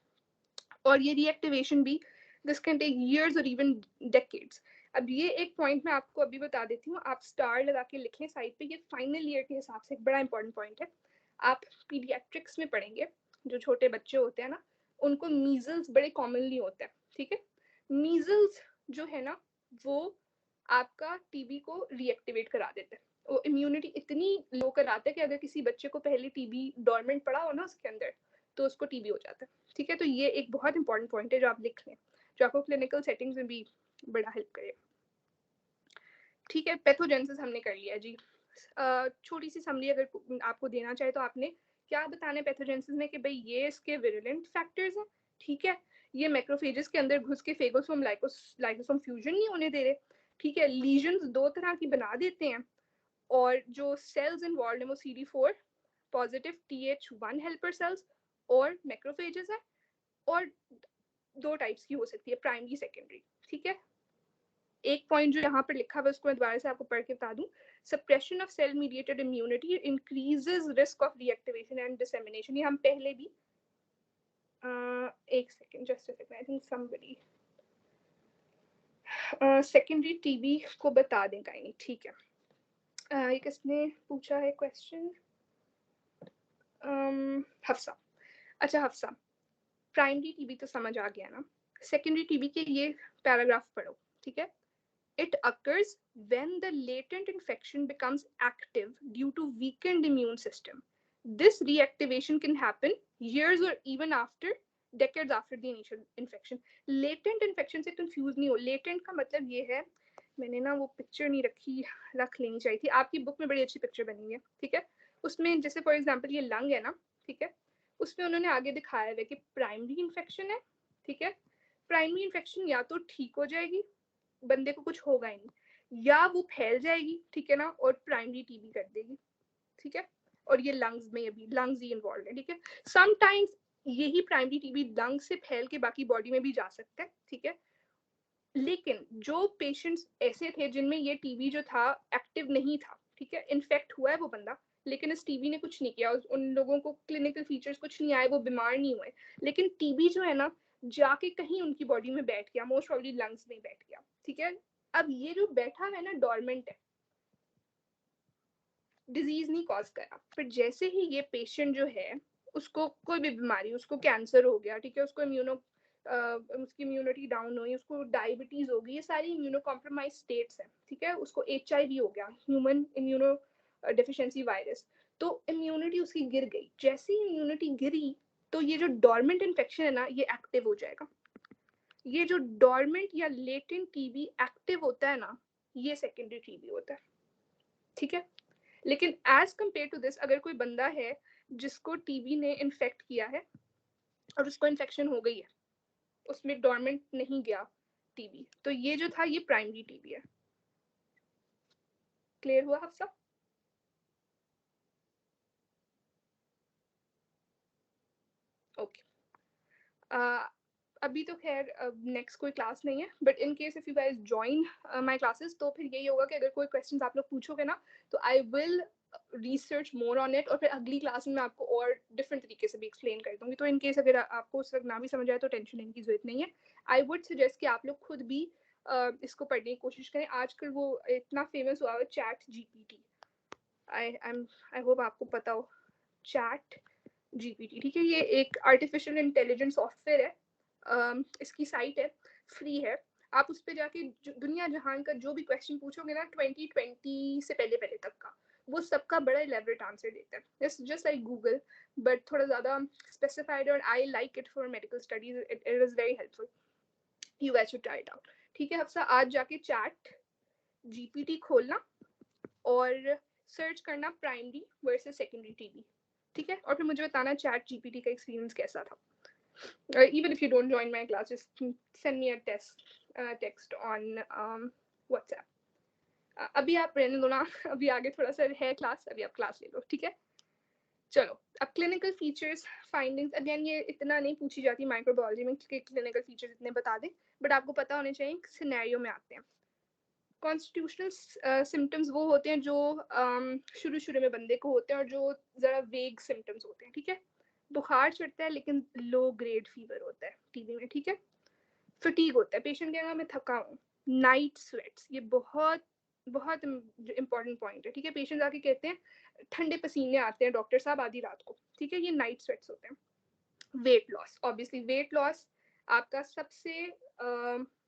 और ये रीएक्टिवेशन भी दिस कैन टेक ईयर्स और इवन डेकेड्स। अब ये एक पॉइंट मैं आपको अभी बता देती हूँ, आप स्टार लगा के लिख लें साइड पे, ये फाइनल ईयर के हिसाब से एक बड़ा इंपॉर्टेंट पॉइंट है। आप पीडियाट्रिक्स में पढ़ेंगे, जो छोटे बच्चे होते हैं ना, उनको मीजल्स बड़े कॉमनली होता है, ठीक है। मीजल्स जो है ना, वो आपका टीबी को रीएक्टिवेट करा देता है। वो इम्यूनिटी इतनी लो कराता है कि अगर किसी बच्चे को पहले टीबी डॉर्मेंट पड़ा हो ना उसके अंदर, तो उसको टीबी हो जाता है, ठीक है। तो ये एक बहुत इंपॉर्टेंट पॉइंट है जो आप लिख लें, जो आपको क्लिनिकल सेटिंग्स में भी बड़ा हेल्प करेगा, ठीक है। पैथोजेनेसिस हमने कर लिया जी। छोटी सी समरी अगर आपको देना चाहे तो आपने क्या बताना है पैथोजेनेसिस में कि भाई ये इसके विरुलेंट फैक्टर्स हैं, ठीक है। ये मैक्रोफेजेस के अंदर घुस के फेगोसोम लाइसोसोम फ्यूजन नहीं होने दे रहे, ठीक है। लीजन्स 2 तरह की बना देते हैं, और जो सेल्स इन्वॉल्व है वो CD4 positive TH1 helper cells और मैक्रोफेजेस है, और 2 टाइप्स की हो सकती है, प्राइमरी सेकेंडरी, ठीक है। एक पॉइंट जो यहाँ पर लिखा हुआ है उसको मैं दोबारा से आपको पढ़ के बता दूं, suppression of cell mediated immunity increases risk of reactivation and dissemination. ये हम पहले भी एक second, just a second, I think somebody secondary TB को बता दें कहीं, ठीक है। ये किसने पूछा है क्वेश्चन, हफ्सा। अच्छा हफ्सा, प्राइमरी टीबी तो समझ आ गया ना, सेकेंडरी टीबी के ये पैराग्राफ पढ़ो, ठीक है। It occurs when the latent infection becomes active due to weakened immune system. This reactivation can happen years or even after decades after the initial infection. Latent infection से confuse नहीं हो, latent का मतलब ये है, मैंने ना वो पिक्चर नहीं रखी, रख लेनी चाहिए थी, आपकी बुक में बड़ी अच्छी पिक्चर बनी है, ठीक है। उसमें जैसे फॉर एग्जांपल ये लंग है ना, ठीक है, उसमें उन्होंने आगे दिखाया है कि प्राइमरी इन्फेक्शन है, ठीक है, प्राइमरी इन्फेक्शन या तो ठीक हो जाएगी, बंदे को कुछ होगा ही नहीं, या वो फैल जाएगी, ठीक है ना, और प्राइमरी टीबी कर देगी, ठीक है, और ये लंग्स में भी, लंग्स ही इन्वॉल्व है, ठीक है। समटाइम्स यही प्राइमरी टीबी लंग से फैल के बाकी बॉडी में भी जा सकता है, ठीक है। लेकिन जो पेशेंट्स ऐसे थे जिनमें ये टीबी जो था एक्टिव नहीं था, ठीक है, इन्फेक्ट हुआ है वो बंदा, लेकिन इस टीबी ने कुछ नहीं किया, उन लोगों को क्लिनिकल फीचर्स कुछ नहीं आए, वो बीमार नहीं हुए, लेकिन टीबी जो है ना जाके कहीं उनकी बॉडी में बैठ गया, मोस्ट प्रॉब्ली लंग्स में बैठ गया, ठीक है। अब ये जो बैठा है ना डोरमेंट है, डिजीज नहीं कॉज करा, पर जैसे ही ये पेशेंट जो है उसको कोई भी बीमारी, उसको कैंसर हो गया, ठीक है, उसको उसकी इम्यूनिटी डाउन हुई, उसको डायबिटीज हो गई, ये सारी इम्यूनो कॉम्प्रोमाइज स्टेट्स हैं, ठीक है, उसको HIV हो गया, ह्यूमन इम्यूनो डेफिशिएंसी वायरस, तो इम्यूनिटी उसकी गिर गई, जैसे ही इम्यूनिटी गिरी तो ये जो डोरमेंट इन्फेक्शन है ना ये एक्टिव हो जाएगा। ये जो डोरमेंट या लेटेंट टीबी एक्टिव होता है ना, ये सेकेंडरी टीबी होता है, ठीक है। लेकिन एज कम्पेयर टू दिस, अगर कोई बंदा है जिसको टीबी ने इन्फेक्ट किया है और उसको इन्फेक्शन हो गई है, उसमें डोरमेंट नहीं गया टीबी, तो ये जो था ये प्राइमरी टीबी है। क्लियर हुआ आप सब? ओके। अभी तो खैर नेक्स्ट कोई क्लास नहीं है, but in case if you guys join my classes, तो फिर यही होगा कि अगर कोई क्वेश्चंस आप लोग पूछोगे ना तो I will research more on it, और फिर अगली क्लास में आपको और डिफरेंट तरीके से भी एक्सप्लेन कर दूंगी। तो इन केस अगर आपको उस वक्त ना भी समझ आए तो टेंशन लेने की जरूरत नहीं है। आई वुड सजेस्ट कि आप लोग खुद भी इसको पढ़ने की कोशिश करें। आजकल वो इतना फेमस हुआ है चैट GPT, आई होप आपको पता हो चैट GPT, ठीक है। ये एक आर्टिफिशियल इंटेलिजेंस सॉफ्टवेयर है, इसकी साइट है, फ्री है, आप उस पर जाके दुनिया जहान का जो भी क्वेश्चन पूछोगे ना 2020 से पहले पहले तक का, वो सबका बड़ा एलेबरेट आंसर देता है, जस्ट लाइक गूगल, बट थोड़ा ज़्यादा स्पेसिफाइड, और I like it for medical studies, it is very helpful, you guys should try it out, ठीक है। हफ्सा आज जाके चैट GPT खोलना और सर्च करना प्राइमरी वर्सेस सेकेंडरी टीबी, ठीक है, और फिर मुझे बताना चैट GPT का एक्सपीरियंस कैसा था। Even if you don't join my class, just send me a text on WhatsApp. अभी आप रहने दो ना, अभी आगे थोड़ा सा है क्लास, अभी आप क्लास ले लो, ठीक है। चलो अब क्लिनिकल फीचर्स फाइंडिंग्स, अगेन ये इतना नहीं पूछी जाती माइक्रोबायोलॉजी में कि क्लिनिकल फीचर्स इतने बता दें, बट आपको पता होने चाहिए सिनेरियो में आते हैं। कॉन्स्टिट्यूशनल सिम्टम्स वो होते हैं जो शुरू शुरू में बंदे को होते हैं और जो ज़रा वेग सिम्टम्स होते हैं, ठीक है। बुखार चढ़ता है लेकिन लो ग्रेड फीवर होता है टीबी में, ठीक है। फटीग होता है, पेशेंट कहेगा मैं थका हूँ। नाइट स्वेट्स, ये बहुत बहुत इंपॉर्टेंट पॉइंट है, ठीक है। पेशेंट आके कहते हैं ठंडे पसीने आते हैं डॉक्टर साहब आधी रात को, ठीक है, ये नाइट स्वेट्स होते हैं। Weight loss, obviously weight loss आपका सबसे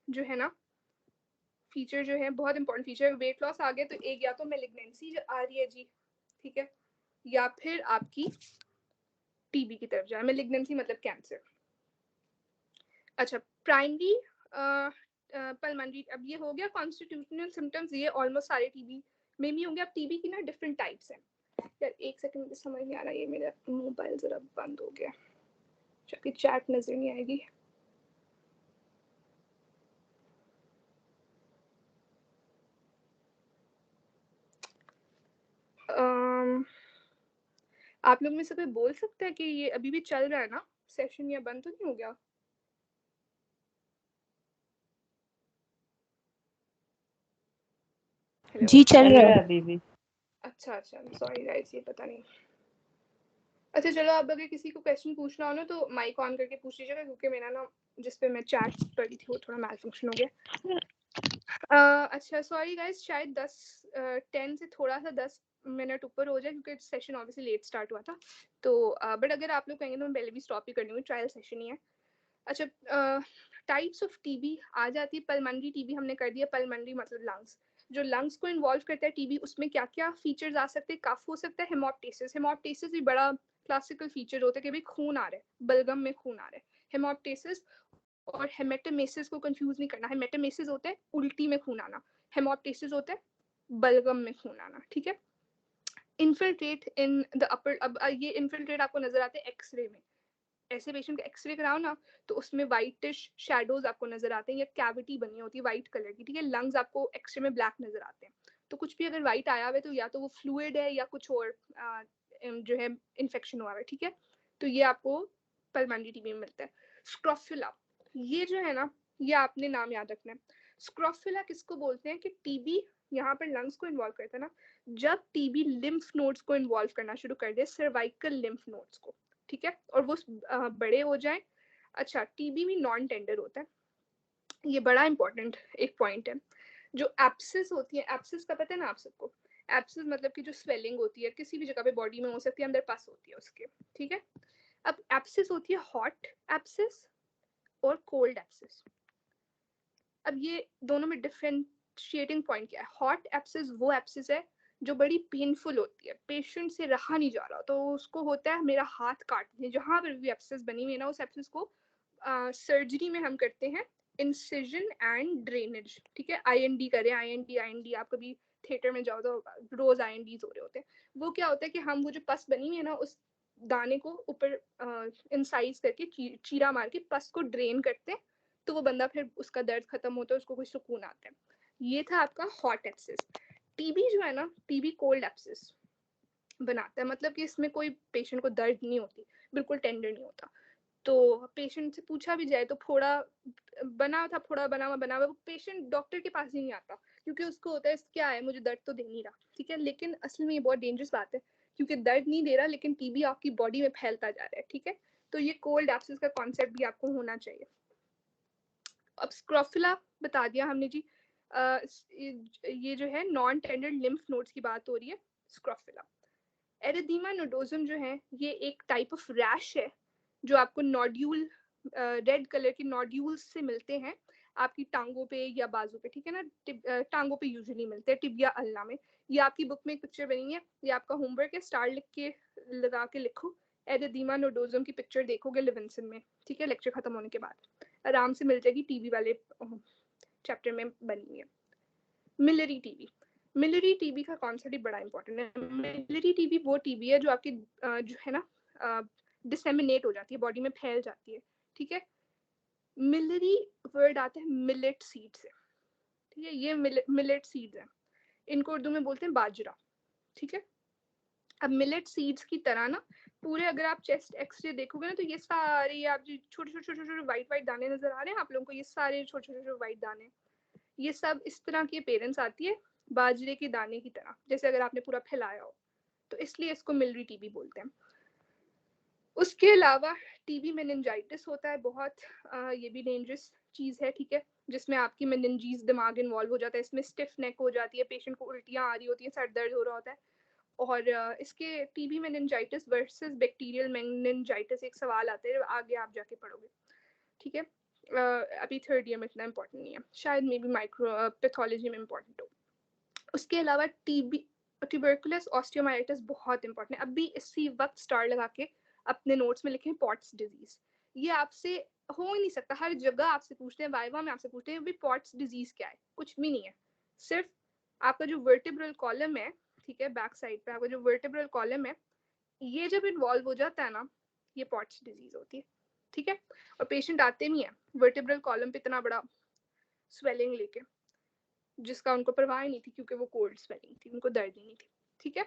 जो है ना फीचर जो है, बहुत इंपॉर्टेंट फीचर है। वेट लॉस आ गया तो एक या तो मेलिग्नेंसी आ रही है जी, ठीक है, या फिर आपकी टीबी की तरफ जाए, मेलिग्नेंसी मतलब कैंसर। अच्छा, प्राइमरी पल्मोनरी, अब ये हो गया कॉन्स्टिट्यूशनल सिम्टम्स, ये ऑलमोस्ट सारे टीबी में भी होंगे। अब टीबी की ना डिफरेंट टाइप्स हैं। यार एक सेकंड, मुझे समझ नहीं आ रहा, ये मेरा मोबाइल जरा बंद हो गया, क्योंकि चैट नजर नहीं आएगी। आप लोग में से कोई बोल सकता है कि ये अभी भी चल रहा है ना सेशन, या बंद तो नहीं हो गया? जी चल रहा है अभी भी। अच्छा अच्छा, सॉरी गाइस, ये पता नहीं। अच्छा चलो, अब अगर किसी को क्वेश्चन पूछना हो ना तो माइक ऑन करके पूछ लीजिएगा, क्योंकि मेरा ना जिस पे मैं चैट कर रही थी वो थोड़ा मैल फंक्शन हो गया। अच्छा सॉरी गाइस, शायद 10 से थोड़ा सा 10 मिनट ऊपर हो जाए, क्योंकि सेशन ऑब्वियसली लेट स्टार्ट हुआ था, तो बट अगर आप लोग कहेंगे तो मैं पहले भी स्टॉप ही कर दूँगी, ट्रायल सेशन ही है। अच्छा, टाइप्स ऑफ टीबी आ जाती है। पल्मोनरी टीबी हमने कर दिया, पल्मोनरी मतलब लंग्स, जो लंग्स को इन्वॉल्व करता है टीबी, उसमें क्या क्या फीचर्स आ सकते हैं? कफ हो सकता है, हेमोप्टेसिस, हेमोप्टेसिस भी बड़ा क्लासिकल फीचर होता है कि भाई खून आ रहा है, बलगम में खून आ रहा है, हेमोप्टेसिस। और हेमेटोमेसिस को कंफ्यूज नहीं करना, हेमेटोमेसिस होता है उल्टी में खून आना, हेमोप्टेसिस होता है बलगम में खून आना, ठीक है। इन्फिल्ट्रेट इन द अपर, अब ये इन्फिल्ट्रेट आपको नजर आते हैं एक्सरे में, ऐसे पेशेंट का एक्सरे कराओ ना तो उसमें वाइटिश शैडोज आपको नजर आते हैं या कैविटी बनी होती है वाइट कलर की, ठीक है। लंग्स आपको एक्सरे में ब्लैक नजर आते हैं। तो कुछ भी अगर वाइट आया हुआ है तो या तो वो फ्लूइड है या कुछ और जो है इन्फेक्शन हुआ है, ठीक है। तो ये आपको पल्मोनरी टीबी में मिलता है। स्क्रोफुला, ये जो है ना, ये आपने नाम याद रखना है। स्क्रोफुला किसको बोलते हैं कि टीबी यहाँ पर लंग्स को इन्वॉल्व करता है ना, जब टीबी लिम्फ नोड्स को इन्वॉल्व करना शुरू कर दे, सर्वाइकल लिम्फ नोड्स को, ठीक है, और वो बड़े हो जाए। अच्छा, टीबी भी नॉन टेंडर होता है, ये बड़ा इंपॉर्टेंट एक पॉइंट है। जो एप्सिस होती है, एप्सिस का पता है ना आप सबको, एप्सिस मतलब कि जो स्वेलिंग होती है किसी भी जगह पे बॉडी में हो सकती है, अंदर पस होती है उसके, ठीक है। अब एप्सिस होती है हॉट एप्सिस और कोल्ड एप्सिस। अब ये दोनों में डिफरेंशिएटिंग पॉइंट क्या है? हॉट एप्सिस वो एप्सिस है जो बड़ी पेनफुल होती है, पेशेंट से रहा नहीं जा रहा तो उसको होता है मेरा हाथ काटने, जहां पर भी एप्सिस बनी हुई है ना उस एप्सिस को सर्जरी में हम करते हैं इंसिजन एंड ड्रेनेज, ठीक है। आईएनडी करें, आईएनडी आप कभी थिएटर में जाओ तो रोज आईएनडीज हो रहे होते हैं। वो क्या होता है कि हम वो जो पस बनी हुई है ना उस दाने को ऊपर इंसाइज करके चीरा मार के पस को ड्रेन करते हैं, तो वो बंदा फिर उसका दर्द खत्म होता है, उसको कोई सुकून आता है। ये था आपका हॉट एप्सिस। टीबी जो है ना, टीबी कोल्ड एप्सिस बनाता है, मतलब कि इसमें कोई पेशेंट को दर्द नहीं होती, बिल्कुल टेंडर नहीं होता। तो पेशेंट से पूछा भी जाए तो फोड़ा बना हुआ, पेशेंट डॉक्टर के पास ही नहीं आता क्योंकि उसको होता है क्या है, मुझे दर्द तो दे नहीं रहा, ठीक है। लेकिन असल में ये बहुत डेंजरस बात है क्योंकि दर्द नहीं दे रहा लेकिन टीबी आपकी बॉडी में फैलता जा रहा है, ठीक है। तो ये कोल्ड एप्सिस का कॉन्सेप्ट भी आपको होना चाहिए। अब स्क्रोफुला बता दिया हमने जी। ये जो है नॉन टेंडर लिम्फ नोड्स की बात हो रही है, स्क्रोफुला। एरिथीमा नोडोजम जो है ये एक टाइप ऑफ रैश है जो आपको नोड्यूल, रेड कलर के नोड्यूल्स से मिलते हैं आपकी टांगों पे या बाजू पे, ठीक है ना। टांगों पे यूजुअली मिलते हैं, टिबिया अल्ना में। ये आपकी बुक में एक पिक्चर बनी है, ये आपका होमवर्क है, स्टार लिख के लगा के लिखो, एरिथीमा नोडोजम की पिक्चर देखोगे लिविंसन में, ठीक है, लेक्चर खत्म होने के बाद आराम से मिल जाएगी, टीबी वाले चैप्टर में बनी है। मिलरी टीबी, मिलरी टीबी का कॉन्सेप्ट ही बड़ा इंपॉर्टेंट है। मिलरी टीबी वो टीबी है जो आपकी जो है ना डिसेमिनेट हो जाती है, बॉडी में फैल जाती है, ठीक है। मिलरी वर्ड आता है मिलेट सीड से, ठीक है। ये मिलेट सीड्स है, इनको उर्दू में बोलते हैं बाजरा, ठीक है। अब मिलेट सीड्स की तरह ना पूरे अगर आप चेस्ट एक्सरे देखोगे ना तो ये सारे आप जो छोटे छोटे छोटे छोटे वाइट वाइट दाने नजर आ रहे हैं आप लोगों को, ये सारे छोटे छोटे वाइट दाने, ये सब इस तरह की अपेयरेंस आती है बाजरे के दाने की तरह, जैसे अगर आपने पूरा फैलाया हो, तो इसलिए इसको मिलरी टीबी बोलते हैं। उसके अलावा टीबी मेनिंजाइटिस होता है बहुत, ये भी डेंजरस चीज है, ठीक है, जिसमें आपकी मेनिंजीज दिमाग इन्वॉल्व हो जाता है, इसमें स्टिफ नेक हो जाती है, पेशेंट को उल्टियां आ रही होती हैं, सर दर्द हो रहा होता है। और इसके TB meningitis versus bacterial meningitis एक सवाल आता है, आगे आप जाके पढ़ोगे, ठीक है। अभी थर्ड ईयर में इतना इंपॉर्टेंट नहीं है, शायद मे बी माइक्रो पैथोलॉजी में इंपॉर्टेंट हो। उसके अलावा टीबी ट्यूबरकुलस ऑस्टियोमाइटिस बहुत इंपॉर्टेंट है, अभी इसी वक्त स्टार लगा के अपने नोट्स में लिखें पॉट्स डिजीज। ये आपसे हो ही नहीं सकता, हर जगह आपसे पूछते हैं, वाइवा में आपसे पूछते हैं भी पॉट्स डिजीज क्या है, कुछ भी नहीं है। सिर्फ आपका जो वर्टिब्रल कॉलम है, ठीक है, बैक साइड पे आपका जो वर्टिब्रल कॉलम है, ये जब इन्वॉल्व हो जाता है ना, ये पॉट्स डिजीज होती है, ठीक है। और पेशेंट आते नहीं है वर्टिब्रल कॉलम पे इतना बड़ा स्वेलिंग लेके, जिसका उनको परवाह नहीं थी क्योंकि वो कोल्ड स्वेलिंग थी, उनको दर्द ही नहीं थी, ठीक है।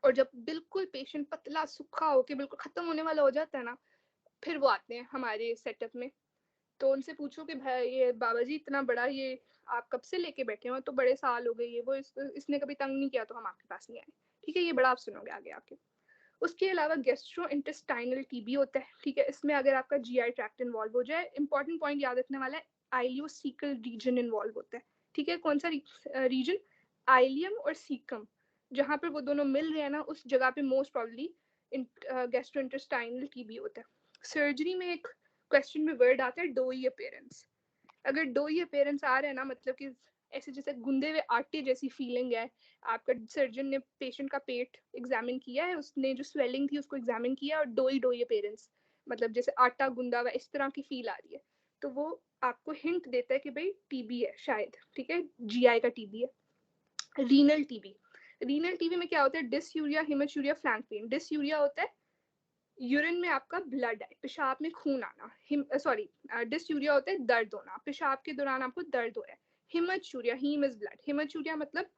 और जब बिल्कुल पेशेंट पतला सूखा होके बिल्कुल खत्म होने वाला हो जाता है ना, फिर वो आते हैं हमारे सेटअप में। तो उनसे पूछो कि भाई ये बाबा जी इतना बड़ा ये आप कब से लेके बैठे हो, तो बड़े साल हो गए, ये वो इसने कभी तंग नहीं किया तो हम आपके पास नहीं आए, ठीक है। ये बड़ा आप सुनोगे आगे आके। उसके अलावा गैस्ट्रो इंटेस्टाइनल टीबी होता है, ठीक है। इसमें अगर आपका जीआई ट्रैक्ट इन्वॉल्व हो जाए, इंपॉर्टेंट पॉइंट याद रखने वाला है, आइलियोसिकल रीजन इन्वॉल्व होता है, ठीक है। कौन सा रीजन? आइलियम और सीकम, जहां पर वो दोनों मिल रहे हैं ना उस जगह पे most probably gastro intestinal TB होता है। सर्जरी में एक क्वेश्चन में वर्ड आता है डोई अपीयरेंस। अगर डोई अपीयरेंस आ रहा है ना, मतलब कि ऐसे जैसे गुंदे हुए आटे जैसी फीलिंग है, आपका सर्जन ने पेशेंट का पेट एग्जामिन किया है, उसने जो स्वेलिंग थी उसको एग्जामिन किया और डोई डोई अपीयरेंस, मतलब जैसे आटा गुंदा हुआ इस तरह की फील आ रही है, तो वो आपको हिंट देता है कि भाई टीबी है शायद, ठीक है, जीआई का टीबी है। रीनल टीबी, रीनल टीबी में क्या होता है? Dysuria, haematuria, flank pain. Dysuria होता है यूरिन में आपका ब्लड है, पेशाब में खून आना, डिसयूरिया होता है दर्द होना, पेशाब के दौरान आपको दर्द हो रहा है। हिमचूरिया, हीम इज ब्लड, हिमचूरिया मतलब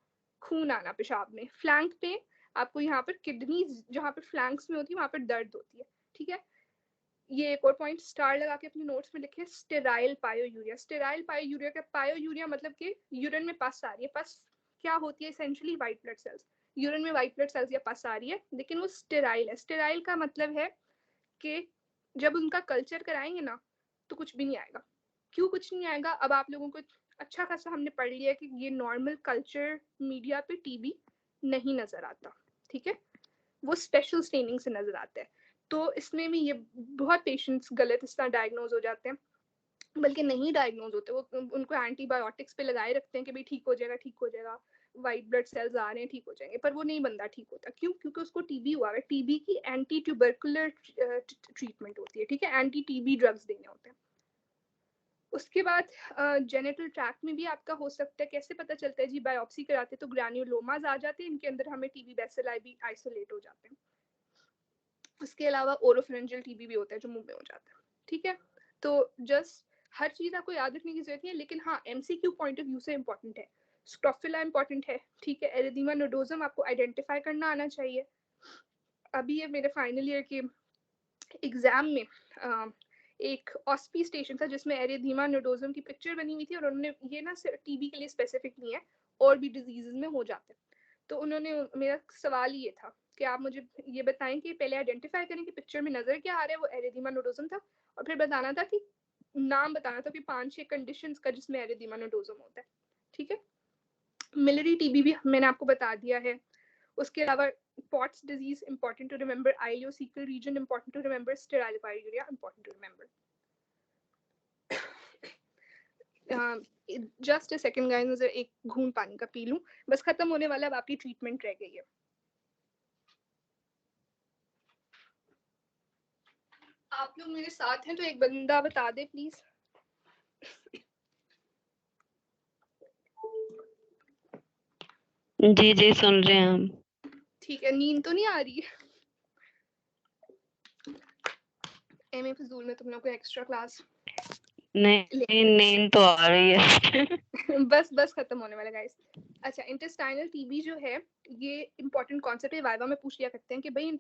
खून आना पेशाब में। फ्लैंक पे आपको यहाँ पर किडनी जहाँ पर फ्लैंक्स में होती है वहां पर दर्द होती है, ठीक है। ये एक और पॉइंट स्टार लगा के अपने नोट्स में लिखे, स्टेराइल पायोयूरिया। स्टेराइल पायोयूरिया का पायोयूरिया मतलब कि यूरिन में पस आ रही है। पस क्या होती है? Essentially white blood cells. Urine में व्हाइट ब्लड सेल्स या पस आ रही है, लेकिन वो स्टेराइल है। स्टेराइल का मतलब है कि जब उनका कल्चर कराएंगे ना तो कुछ भी नहीं आएगा। क्यों कुछ नहीं आएगा? अब आप लोगों को अच्छा खासा हमने पढ़ लिया कि ये नॉर्मल कल्चर मीडिया पे टीबी नहीं नजर आता, ठीक है, वो स्पेशल स्टेनिंग से नजर आता है। तो इसमें भी ये बहुत पेशेंट्स गलत इस तरह डायग्नोज हो जाते हैं, बल्कि नहीं डायग्नोज होते, वो उनको एंटीबायोटिक्स पे लगाए रखते हैं कि भाई ठीक हो जाएगा, ठीक हो जाएगा, वाइट ब्लड सेल्स आ रहे हैं, ठीक हो जाएंगे, पर वो नहीं बंदा ठीक होता। क्यों? क्योंकि उसको टीबी हुआ है। टीबी की एंटी ट्यूबरकुलर ट्रीटमेंट होती है, ठीक है, एंटी टीबी ड्रग्स देने होते हैं। उसके बाद जेनिटल ट्रैक्ट में भी आपका हो सकता है। कैसे पता चलता है जी? बायोप्सी कराते तो ग्रैन्युलोमास आ जाते हैं इनके अंदर, हमें टीबी बैसिलाई भी आइसोलेट हो जाते हैं। उसके अलावा ओरोफेरेंजियल टीबी भी होता है जो मुंह में हो जाता है, ठीक है। तो जस्ट हर चीज आपको याद रखने की जरूरत नहीं है, लेकिन हाँ एमसीक्यू पॉइंट ऑफ व्यू से इंपॉर्टेंट है। स्ट्रोफिला इंपॉर्टेंट है, ठीक है। एरिथेमा नोडोजम आपको आइडेंटिफाई करना आना चाहिए। अभी ये मेरे फाइनल ईयर के एग्जाम में एक ऑस्पी स्टेशन था जिसमें एरिथेमा नोडोजम की पिक्चर बनी हुई थी, और उन्होंने ये ना सिर्फ टीबी के लिए स्पेसिफिक नहीं है, और भी डिजीजेस में हो जाते हैं। तो उन्होंने, मेरा सवाल ये था कि आप मुझे ये बताएं कि पहले आइडेंटिफाई करें कि पिक्चर में नजर क्या आ रहा है, वो एरिथेमा नोडोजम था, और फिर बताना था कि नाम बताना था कि 5-6 कंडीशंस का जिसमें एरिथेमा नोडोजम होता है, ठीक है। मिलरी टीबी भी मैंने आपको बता दिया है। उसके अलावा Pott's disease important to remember, ileocecal region important to remember, sterile pyuria important to remember. Just a second guys, मुझे एक घूंट पानी का पी लूं, बस खत्म होने वाला, अब आपकी ट्रीटमेंट रह गई है। आप लोग मेरे साथ हैं तो एक बंदा बता दे प्लीज। जी जी सुन रहे हैं हम। ठीक है, नींद तो नहीं आ रही है? एम ए फजूल में तुम लोग को एक्स्ट्रा क्लास नहीं नींद तो आ रही है। बस बस खत्म होने वाला गाइस। अच्छा, इंटेस्टाइनल टीबी जो है ये इंपॉर्टेंट कॉन्सेप्ट है, वाइवा में पूछ लिया करते हैं कि भाई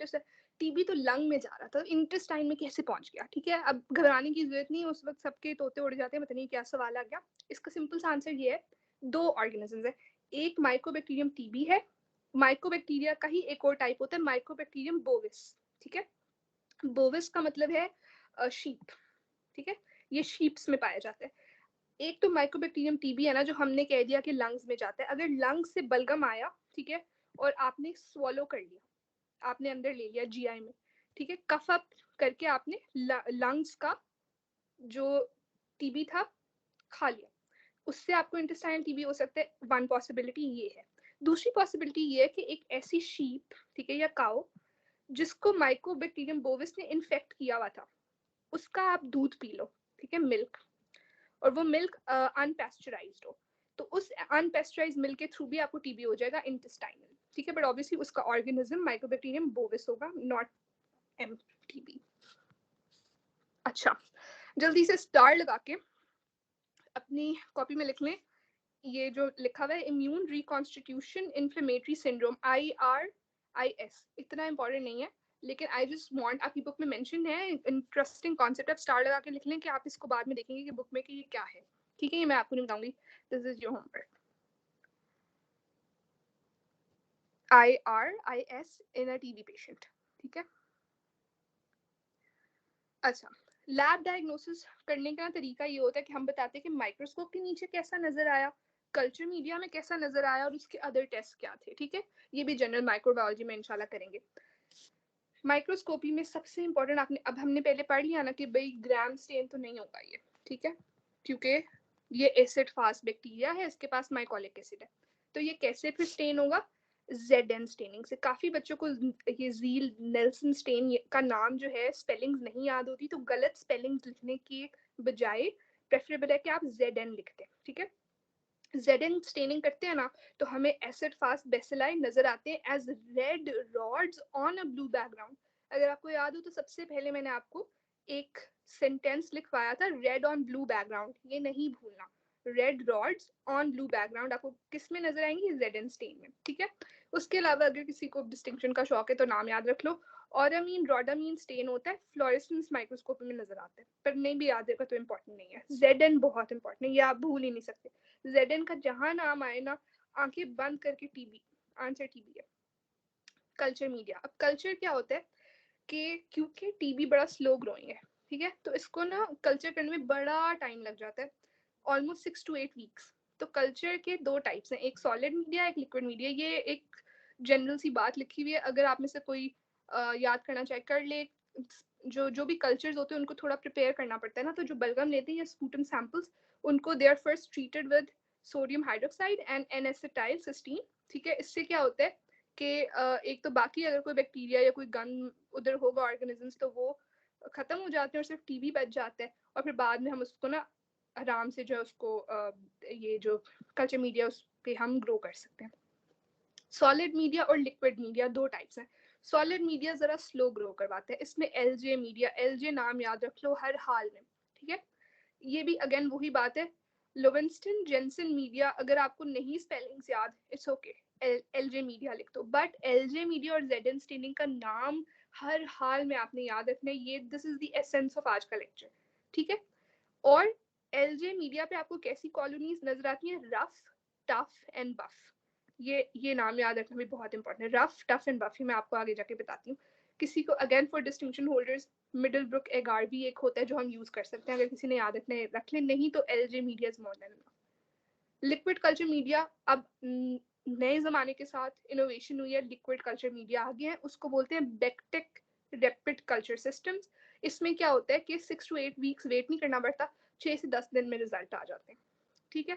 टीबी तो लंग में जा रहा था, इंटेस्टाइन में कैसे पहुंच गया? ठीक है, अब घबराने की जरूरत नहीं है, उस वक्त सबके तोते उड़ जाते हैं, पता नहीं क्या सवाल आ गया। इसका सिंपल सा आंसर ये है, 2 ऑर्गेनिजम्स है, एक माइकोबैक्टीरियम टीबी है, माइकोबैक्टीरिया का ही एक और टाइप होता है माइकोबैक्टीरियम बोविस, ठीक है। बोविस का मतलब है शीप, ठीक है, ये शीप्स में पाया जाता है। एक तो माइकोबैक्टीरियम टीबी है ना जो हमने कह दिया कि लंग्स में जाता है, अगर लंग्स से बलगम आया, ठीक है, और आपने स्वॉलो कर लिया, आपने अंदर ले लिया जीआई में, ठीक है, कफ अप करके आपने लंग्स का जो टीबी था खा लिया, उससे आपको इंटेस्टाइनल टीबी हो सकता है। वन पॉसिबिलिटी ये है। दूसरी पॉसिबिलिटी ये है कि एक ऐसी शीप, ठीक है, या काउ जिसको माइकोबैक्टीरियम बोविस ने इन्फेक्ट किया हुआ था, उसका आप दूध पी लो, ठीक है, मिल्क, और वो मिल्क अनपेस्चराइज्ड हो, तो उस अनपेस्चराइज्ड मिल्क के थ्रू भी आपको टीबी हो जाएगा इंटेस्टाइनल, ठीक है, बट ऑब्वियसली उसका ऑर्गेनिज्म माइकोबैक्टीरियम बोविस होगा, नॉट एमटीबी। अच्छा, जल्दी से स्टार लगा के अपनी कॉपी में लिख लें ये जो लिखा हुआ है, immune reconstitution inflammatory syndrome, IRIS, इतना इंपॉर्टेंट नहीं है, लेकिन आई जस्ट वांट, आपकी बुक में मेंशन है, इंटरेस्टिंग कॉन्सेप्ट, आप स्टार लगा के लिख लें कि आप इसको बाद में देखेंगे कि बुक में कि ये क्या है, ठीक है, ये मैं आपको नहीं बताऊंगी, this is your homework. IRIS in a TB patient, ठीक है। अच्छा, लैब डायग्नोसिस करने का तरीका ये होता है कि हम बताते हैं कि माइक्रोस्कोप के नीचे कैसा नजर आया, कल्चर मीडिया में कैसा नजर आया, और उसके अदर टेस्ट क्या थे, ठीक है, ये भी जनरल माइक्रोबायोलॉजी में इंशाल्लाह करेंगे। माइक्रोस्कोपी में सबसे इंपॉर्टेंट, आपने अब हमने पहले पढ़ लिया ना कि भाई ग्राम स्टेन तो नहीं होगा ये, ठीक है, क्योंकि ये एसिड फास्ट बैक्टीरिया है, इसके पास माइकोलिक एसिड है, तो ये कैसे फिर स्टेन होगा? ZN स्टेनिंग से। काफी बच्चों को ये जील नेल्सन स्टेन का नाम जो है स्पेलिंग्स नहीं याद होती, तो गलत स्पेलिंग्स लिखने के बजाय प्रेफरेबल है कि आप ZN लिखते हैं, ठीक है। ZN स्टेनिंग करते हैं ना तो हमें एसिड फास्ट बेसिलाई नजर आते हैं as red rods on a blue background. अगर आपको याद हो तो सबसे पहले मैंने आपको एक सेंटेंस लिखवाया था, रेड ऑन ब्लू बैकग्राउंड, ये नहीं भूलना। Red rods on blue background आपको किस में नजर आएंगी? ज़ेडेनस्टीन में, ठीक है। उसके अलावा अगर किसी को डिस्टिंक्शन का शौक है तो नाम याद रख लो। ऑरामीन रोडामीन स्टेन होता है, फ्लोरेसेंस माइक्रोस्कोप में नजर आता है, पर नहीं भी याद रहेगा तो इम्पोर्टेंट नहीं है। जेडन बहुत इंपॉर्टेंट है, ये आप भूल ही नहीं सकते। जेडन का जहां नाम आए ना, आंखें बंद करके टीबी, आंसर टीबी है। कल्चर मीडिया, अब कल्चर क्या होता है कि क्योंकि टीबी बड़ा स्लो ग्रोइंग है, ठीक है, तो इसको ना कल्चर करने में बड़ा टाइम लग जाता है, ऑलमोस्ट 6 to 8 वीक्स। तो कल्चर के दो टाइप्स हैं, एक सॉलिड मीडिया, एक लिक्विड मीडिया। ये एक जनरल सी बात लिखी हुई है, अगर आप में से कोई याद करना चाहे कर ले। जो भी कल्चर्स होते हैं उनको थोड़ा प्रिपेयर करना पड़ता है ना, तो जो बलगम लेते हैं या स्पूटम सैंपल्स, उनको they are first treated with sodium hydroxide and N acetyl cysteine, ठीक है। इससे क्या होता है कि एक तो बाकी अगर कोई बैक्टीरिया या कोई गंद उधर होगा ऑर्गेनिजम्स, तो वो खत्म हो जाते हैं और सिर्फ टीबी बच जाता है, और फिर बाद में हम उसको ना आराम से जो है उसको ये जो कल्चर मीडिया उस पर हम ग्रो कर सकते हैं। सॉलिड मीडिया और लिक्विड मीडिया दो टाइप्स हैं। सॉलिड मीडिया जरा स्लो ग्रो करवाते हैं, इसमें एलजे मीडिया, एलजे नाम याद रख लो हर हाल में, ठीक है। ये भी अगेन वही बात है, लोवेंस्टन जेंसन मीडिया, अगर आपको नहीं स्पेलिंग्स याद, इट्स ओके, एलजे मीडिया लिख दो, बट एलजे मीडिया और ज़ेडेनस्टीनिंग का नाम हर हाल में आपने याद रखना है। ये this is the essence of आज का लेक्चर, ठीक है। और एलजे मीडिया पे आपको कैसी कॉलोनीज नजर आती हैं? रफ, टफ एंड बफ। ये नाम याद रखना भी बहुत इंपॉर्टेंट है, रफ, टफ एंड बफ। मैं आपको आगे जाके बताती हूँ। किसी को again for distinction holders, Middlebrook agar भी एक होता है जो हम यूज कर सकते हैं, अगर किसी ने याद रखने रख ले, नहीं तो LJ media is more than enough. Liquid culture media, अब नए जमाने के साथ इनोवेशन हुई है, लिक्विड कल्चर मीडिया आ गया है, उसको बोलते हैं बेक्टेक रैपिड कल्चर सिस्टम्स। इसमें क्या होता है कि 6 to 8 वीक्स वेट नहीं करना पड़ता, 6 से 10 दिन में रिजल्ट आ जाते हैं, ठीक है।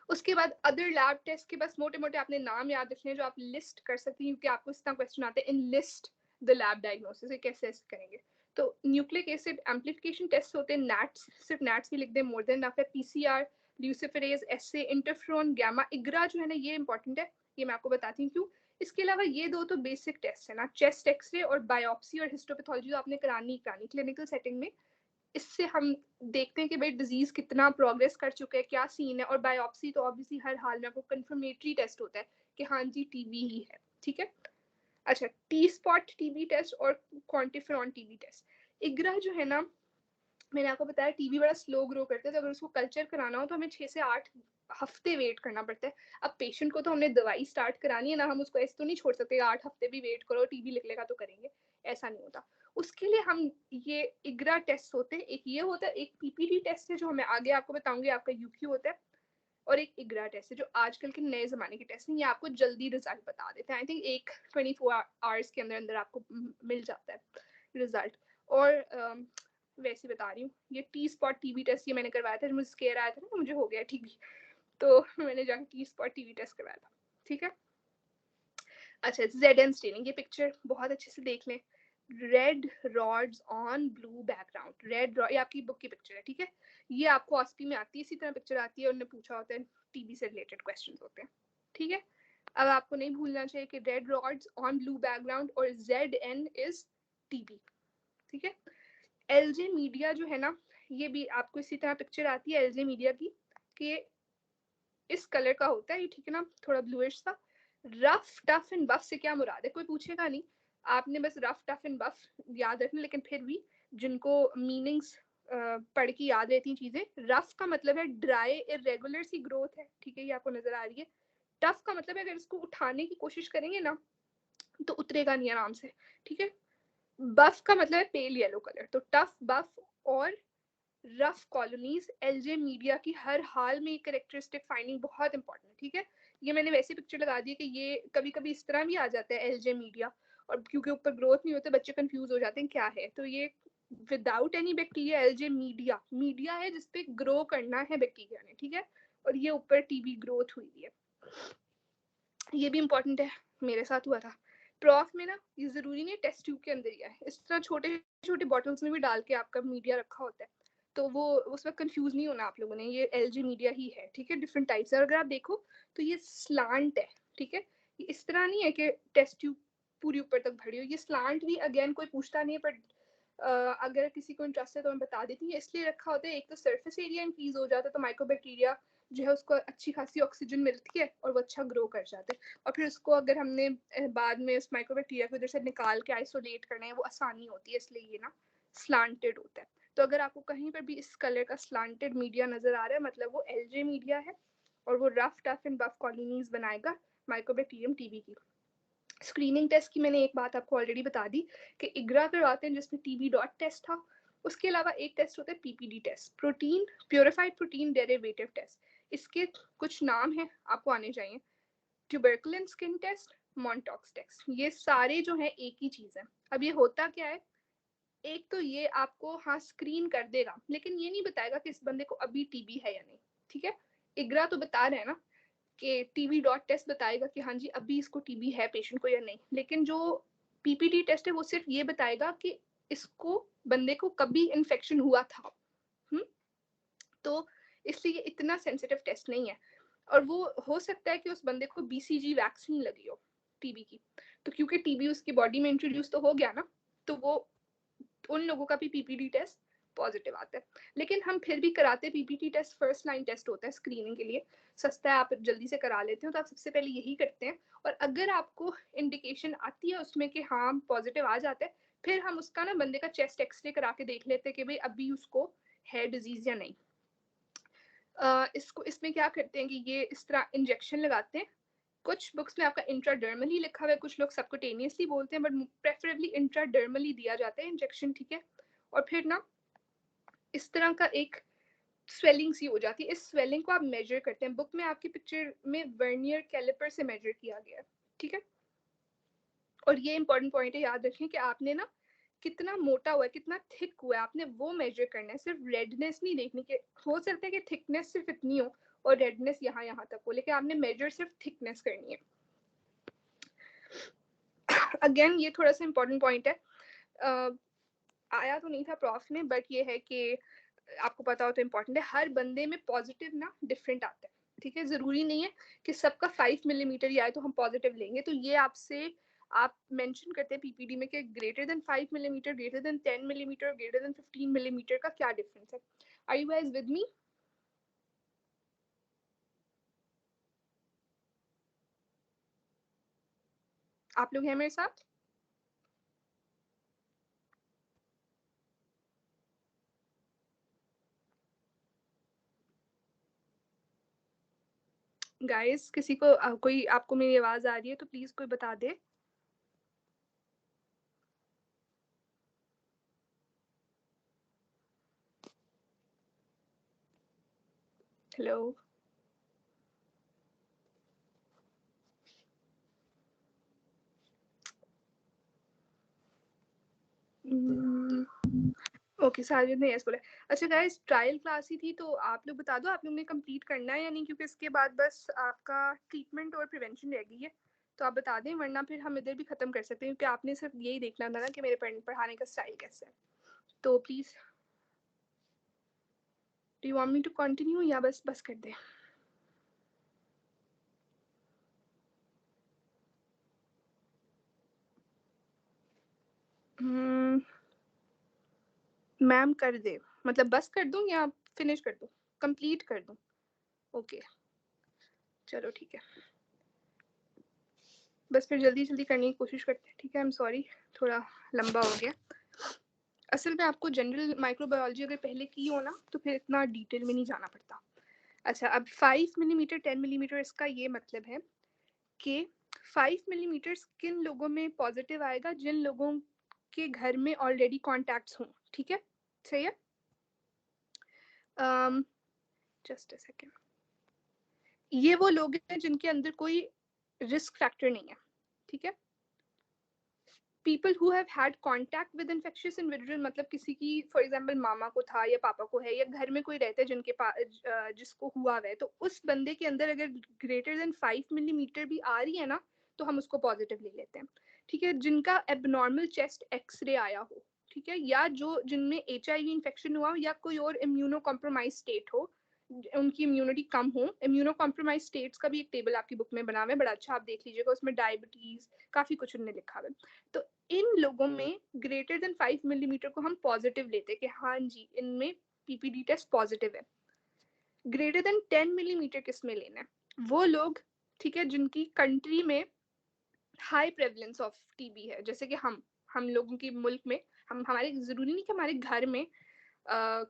उसके बाद अदर लैब टेस्ट के बस मोटे मोटे आपने नाम याद रखने हैं जो आप लिस्ट कर सकते हैं, क्योंकि आपको इस तरह क्वेश्चन आते हैं, in list the lab diagnosis, कैसे करेंगे। तो न्यूक्लिक एसिड एम्पलीफिकेशन टेस्ट होते हैं, नैट्स, सिर्फ नैट्स भी लिख दें, मोर देन इनफ है। पीसीआर, ल्यूसिफरेज, एसए, इंटरफ्रोन, गामा, इग्रा जो है ना, ये इंपॉर्टेंट है, ये मैं आपको बताती हूँ क्यों। इसके अलावा ये दो तो बेसिक टेस्ट है ना, चेस्ट एक्सरे और बायोप्सी और हिस्टोपैथोलॉजी, तो आपने करानी क्लिनिकल सेटिंग में। इससे हम देखते हैं कि भाई डिजीज कितना प्रोग्रेस कर चुका है, क्या सीन है। और बायोप्सी तो ऑब्वियसली हर हाल में आपको कंफर्मेटरी टेस्ट होता है कि हाँ जी टीबी ही है, ठीक है। अच्छा, टी स्पॉट टीबी टेस्ट और क्वांटिफेरॉन टीबी टेस्ट। इग्रा जो है ना, मैंने आपको बताया टीबी बड़ा स्लो ग्रो करता है, तो अगर उसको कल्चर कराना हो तो हमें 6 से 8 हफ्ते वेट करना पड़ता है। अब पेशेंट को तो हमने दवाई स्टार्ट करानी है ना, हम उसको ऐसे तो नहीं छोड़ सकते 8 हफ्ते भी वेट करो टीबी निकलेगा तो करेंगे, ऐसा नहीं होता। उसके लिए हम ये इग्रा टेस्ट होते हैं, एक ये होता है, एक पीपीडी टेस्ट है जो मैं आगे आपको बताऊंगी, आपका यूक्यू होता है, और एक इग्रा टेस्ट है जो आजकल के नए जमाने के टेस्ट हैं, ये आपको जल्दी रिजल्ट बता देते हैं। आई थिंक एक 24 आवर्स के अंदर अंदर आपको मिल जाता है रिजल्ट। और वैसे बता रही हूँ, ये टी स्पॉट टीबी टेस्ट ये मैंने करवाया था, मुझे स्केयर आया था ना, मुझे हो गया टीबी, तो मैंने जाकर टी स्पॉट टीबी टेस्ट करवाया था, ठीक है। अच्छा, जेडन स्टेनिंग, ये पिक्चर बहुत अच्छे से देख लें, red rods on blue background, red rod, ये आपकी बुक की पिक्चर है, ठीक है। ये आपको ऑस्पी में आती है, इसी तरह पिक्चर आती है, उन्होंने पूछा होता है, टीबी से रिलेटेड क्वेश्चन होते हैं, ठीक है। अब आपको नहीं भूलना चाहिए कि red rods on blue background और ZN इज टीबी, ठीक है। एलजे मीडिया जो है ना, ये भी आपको इसी तरह पिक्चर आती है एलजे मीडिया की, कि इस कलर का होता है, ठीक है ना, थोड़ा ब्लूइश सा। रफ, टफ एंड बफ से क्या मुराद है, कोई पूछेगा नहीं, आपने बस रफ, टफ एंड बफ याद रखना, लेकिन फिर भी जिनको मीनिंग्स पढ़ के याद रहती चीजें, रफ का मतलब है ड्राई इरेगुलर सी ग्रोथ है, ठीक है, ये आपको नजर आ रही है। टफ का मतलब है अगर इसको उठाने की कोशिश करेंगे ना तो उतरेगा नहीं आराम से, ठीक है। बफ का मतलब है पेल येलो कलर, तो टफ, बफ और रफ कॉलोनीज एलजे मीडिया की हर हाल में कैरेक्टरिस्टिक फाइंडिंग बहुत इंपॉर्टेंट है, ठीक है। ये मैंने वैसे पिक्चर लगा दी है कि ये कभी कभी इस तरह भी आ जाता है एलजे मीडिया, और क्योंकि ऊपर ग्रोथ नहीं होते बच्चे कंफ्यूज हो जाते हैं क्या है, तो ये without any bacteria LJ media, media है जिसपे ग्रो करना है बैक्टीरिया ने, ठीक है। और ये ऊपर टीबी ग्रोथ हुई है, ये भी इंपॉर्टेंट है, मेरे साथ हुआ था। प्रॉफ में ना ये जरूरी नहीं टेस्ट ट्यूब के अंदर ही है, इस तरह छोटे छोटे बॉटल्स में भी डाल के आपका मीडिया रखा होता है, तो वो उस वक्त कंफ्यूज नहीं होना आप लोगों ने, ये एलजी मीडिया ही है, ठीक है। डिफरेंट टाइप्स है, अगर आप देखो तो ये स्लांट है, ठीक है, ये इस तरह नहीं है कि टेस्ट ट्यूब पूरी ऊपर तक भरी हो। ये स्लांट भी अगेन कोई पूछता नहीं है, पर अगर किसी को इंटरेस्ट है तो मैं बता देती हूँ। इसलिए रखा होता है, एक तो सरफेस एरिया इंक्रीज हो जाता है, तो माइक्रोबैक्टीरिया जो है उसको अच्छी खासी ऑक्सीजन मिलती है और वो अच्छा ग्रो कर जाते हैं। और फिर उसको अगर हमने बाद में उस माइक्रोबैक्टीरिया को उधर से निकाल के आइसोलेट करना है वो आसानी होती है, इसलिए ये ना स्लांटेड होता है। तो अगर आपको कहीं पर भी इस कलर का स्लांटेड मीडिया नजर आ रहा है, मतलब वो एलजे मीडिया है और वो rough tough and buff colonies बनाएगा माइक्रोबैक्टीरियम टीबी की। स्क्रीनिंग टेस्ट की मैंने एक बात आपको ऑलरेडी बता दी कि इग्रा करवाते हैं जिसमें टीबी डॉट टेस्ट था। उसके अलावा एक टेस्ट होता है PPD test, protein purified protein derivative test. इसके कुछ नाम हैं, आपको आने चाहिए। Tuberculin skin test, Mantoux test, ये सारे जो है एक ही चीज है। अब ये होता क्या है, एक तो ये आपको हाँ स्क्रीन कर देगा, लेकिन ये नहीं बताएगा कि इस बंदे को अभी टीबी है या नहीं। ठीक है, इग्रा तो बता रहे हैं ना कि टीबी डॉट टेस्ट बताएगा कि हाँ जी अभी इसको टीबी है पेशेंट को या नहीं, लेकिन जो पीपीडी टेस्ट है वो सिर्फ ये बताएगा कि इसको बंदे को कभी इन्फेक्शन हुआ था। तो इसलिए इतना सेंसिटिव टेस्ट नहीं है। और वो हो सकता है कि उस बंदे को बीसीजी वैक्सीन लगी हो टीबी की, तो क्योंकि टीबी उसकी बॉडी में इंट्रोड्यूस तो हो गया ना, तो वो उन लोगों का भी पीपीडी टेस्ट पॉजिटिव आता है। लेकिन हम फिर भी कराते PPT test, first line test होता है स्क्रीनिंग के लिए, सस्ता है, आप जल्दी से करा लेते हो तो आप सबसे पहले यही करते हैं। और अगर आपको इंडिकेशन आती है उसमें कि हाँ पॉजिटिव आ जाता है, फिर हम उसका ना बंदे का चेस्ट एक्सरे करा के देख लेते हैं कि भाई अभी उसको है डिजीज या नहीं। इसको इसमें क्या करते हैं कि ये इस तरह इंजेक्शन लगाते हैं। कुछ बुक्स में आपका इंट्राडर्मली लिखा हुआ है, कुछ लोग सबकुटेनियसली बोलते हैं, बट प्रेफरेबली इंट्राडर्मली दिया जाता है इंजेक्शन। ठीक है, और फिर ना इस तरह का एक स्वेलिंग सी हो जाती है। इस स्वेलिंग को आप मेजर करते हैं, बुक में आपकी पिक्चर में वर्नियर कैलिपर से मेजर किया गया है। ठीक है, और ये इंपॉर्टेंट पॉइंट है, याद रखें कि आपने ना कितना मोटा हुआ है, कितना थिक हुआ है, आपने वो मेजर करना है, सिर्फ रेडनेस नहीं देखनी। कि हो सकता है कि थिकनेस सिर्फ इतनी हो और रेडनेस यहाँ यहाँ तक हो, लेकिन आपने मेजर सिर्फ थिकनेस करनी है। अगेन ये थोड़ा सा इंपॉर्टेंट पॉइंट है, आया तो नहीं था प्रॉफ में, बट ये है कि आपको पता हो तो इम्पोर्टेंट है। हर बंदे में पॉजिटिव ना डिफरेंट आता है। ठीक है, जरूरी नहीं है कि सबका 5 मिलीमीटर ही आए तो हम पॉजिटिव लेंगे। तो ये आपसे आप मेंशन करते हैं पीपीडी में कि greater than 5 millimetre, greater than 10 millimetre, greater than 15 millimetre का क्या डिफरेंस है। Are you guys with me? आप लोग हैं मेरे साथ? गाइस किसी को कोई आपको मेरी आवाज आ रही है तो प्लीज कोई बता दे। हेलो, ओके साजिद ने यस बोला। अच्छा गाइस, ट्रायल क्लास ही थी तो आप लोग बता दो आप लोग ने कंप्लीट करना है या नहीं, क्योंकि इसके बाद बस आपका ट्रीटमेंट और प्रिवेंशन रह गई है। तो आप बता दें, वरना फिर हम इधर भी खत्म कर सकते हैं, क्योंकि आपने सिर्फ यही देखना था ना कि मेरे पढ़ाने का स्टाइल कैसा है। तो please do you want me to continue या बस बस कर दें? मैम कर दे, मतलब बस कर दूं या फिनिश कर दूं, कंप्लीट कर दूं? ओके चलो ठीक है, बस फिर जल्दी जल्दी करने की कोशिश करते हैं। ठीक है, आई एम सॉरी थोड़ा लंबा हो गया। असल में आपको जनरल माइक्रोबायोलॉजी अगर पहले की हो ना तो फिर इतना डिटेल में नहीं जाना पड़ता। अच्छा, अब 5 मिलीमीटर 10 मिलीमीटर, इसका ये मतलब है कि 5 मिलीमीटर किन लोगों में पॉजिटिव आएगा, जिन लोगों के घर में ऑलरेडी कॉन्टैक्ट्स हों। ठीक है, सही है। जस्ट अ सेकेंड, ये वो लोग हैं जिनके अंदर कोई रिस्क फैक्टर नहीं है। ठीक है, people who have had contact with infectious individual, मतलब किसी की फॉर एग्जांपल मामा को था या पापा को है या घर में कोई रहता है जिनके पास जिसको हुआ है, तो उस बंदे के अंदर अगर ग्रेटर देन 5 मिलीमीटर भी आ रही है ना तो हम उसको पॉजिटिव ले लेते हैं। ठीक है, जिनका एबनॉर्मल चेस्ट एक्सरे आया हो, ठीक है, या जो जिनमें HIV इन्फेक्शन हुआ हो या कोई और इम्यूनो कॉम्प्रोमाइज स्टेट हो, उनकी इम्यूनिटी कम हो। इम्यूनो कॉम्प्रोमाइज स्टेट्स का भी एक टेबल आपकी बुक में बना हुआ है, बड़ा अच्छा, आप देख लीजिएगा, उसमें डायबिटीज काफ़ी कुछ उन्होंने लिखा हुआ है। तो इन लोगों में ग्रेटर देन 5 मिलीमीटर को हम पॉजिटिव लेते हैं कि हाँ जी इनमें पीपीडी टेस्ट पॉजिटिव है। ग्रेटर देन 10 मिलीमीटर किस में लेना है? वो लोग, ठीक है, जिनकी कंट्री में हाई प्रेवलेंस ऑफ टीबी है, जैसे कि हम लोगों के मुल्क में, हम हमारे ज़रूरी नहीं कि हमारे घर में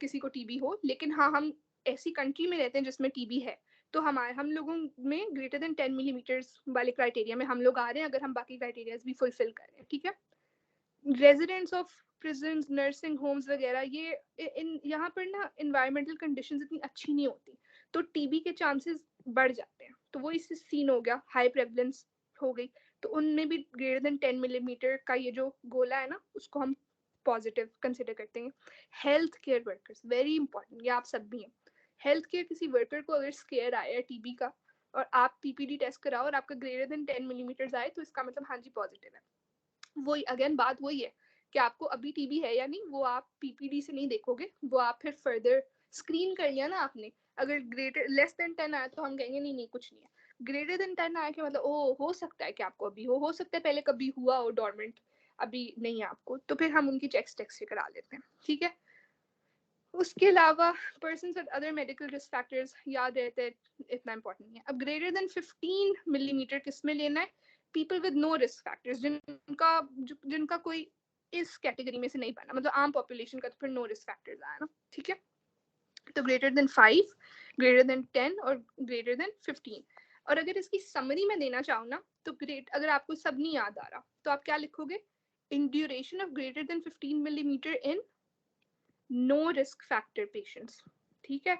किसी को टीबी हो, लेकिन हाँ हम ऐसी कंट्री में रहते हैं जिसमें टीबी है, तो हम लोगों में ग्रेटर देन 10 मिलीमीटर्स वाले क्राइटेरिया में हम लोग आ रहे हैं, अगर हम बाकी क्राइटेरियाज भी फुलफिल कर रहे हैं, ठीक है। Residents of prisons, nursing homes वगैरह, ये यहाँ पर ना इन्वायरमेंटल कंडीशंस इतनी अच्छी नहीं होती, तो टीबी के चांसेस बढ़ जाते हैं। तो वो इससे सीन हो गया, हाई प्रेवलेंस हो गई, तो उनमें भी ग्रेटर देन 10 मिलीमीटर का ये जो गोला है ना, उसको हम पॉजिटिव कंसिडर करते हैं। Health care workers, very important, ये आप सब भी हैं। हेल्थ केयर किसी वर्कर को अगर स्केयर आया है टीबी का और आप पीपीडी टेस्ट कराओ और आपका ग्रेटर देन 10 मिलीमीटर आए, तो इसका मतलब हाँ जी पॉजिटिव है। वही अगेन बात वही है कि आपको अभी टीबी है या नहीं, वो आप पीपीडी से नहीं देखोगे, वो आप फिर फर्दर स्क्रीन कर लिया ना आपने, अगर ग्रेटर लेस देन 10 आया तो हम कहेंगे नहीं नहीं कुछ नहीं है। ग्रेटर देन 10 आया कि मतलब ओ हो सकता है कि आपको अभी हो सकता है पहले कभी हुआ हो डॉर्मेंट, अभी नहीं है आपको, तो फिर हम उनकी टेक्स्ट करा लेते हैं, ठीक है। उसके अलावा persons with other medical risk factors याद रहते हैं, इतना इंपॉर्टेंट नहीं है। अब ग्रेटर देन 15 मिलीमीटर किस में लेना है? People with no risk factors, जिनका कोई इस कैटेगरी में से नहीं बना, मतलब आम पॉपुलेशन का, तो फिर नो रिस्क फैक्टर्स आया ना, ठीक है। तो ग्रेटर देन 5, ग्रेटर देन 10 और ग्रेटर देन 15। और अगर इसकी समरी में देना चाहूँ ना, तो अगर आपको सब नहीं याद आ रहा तो आप क्या लिखोगे? In duration of greater than 15 millimetre in no risk factor patients, ठीक है।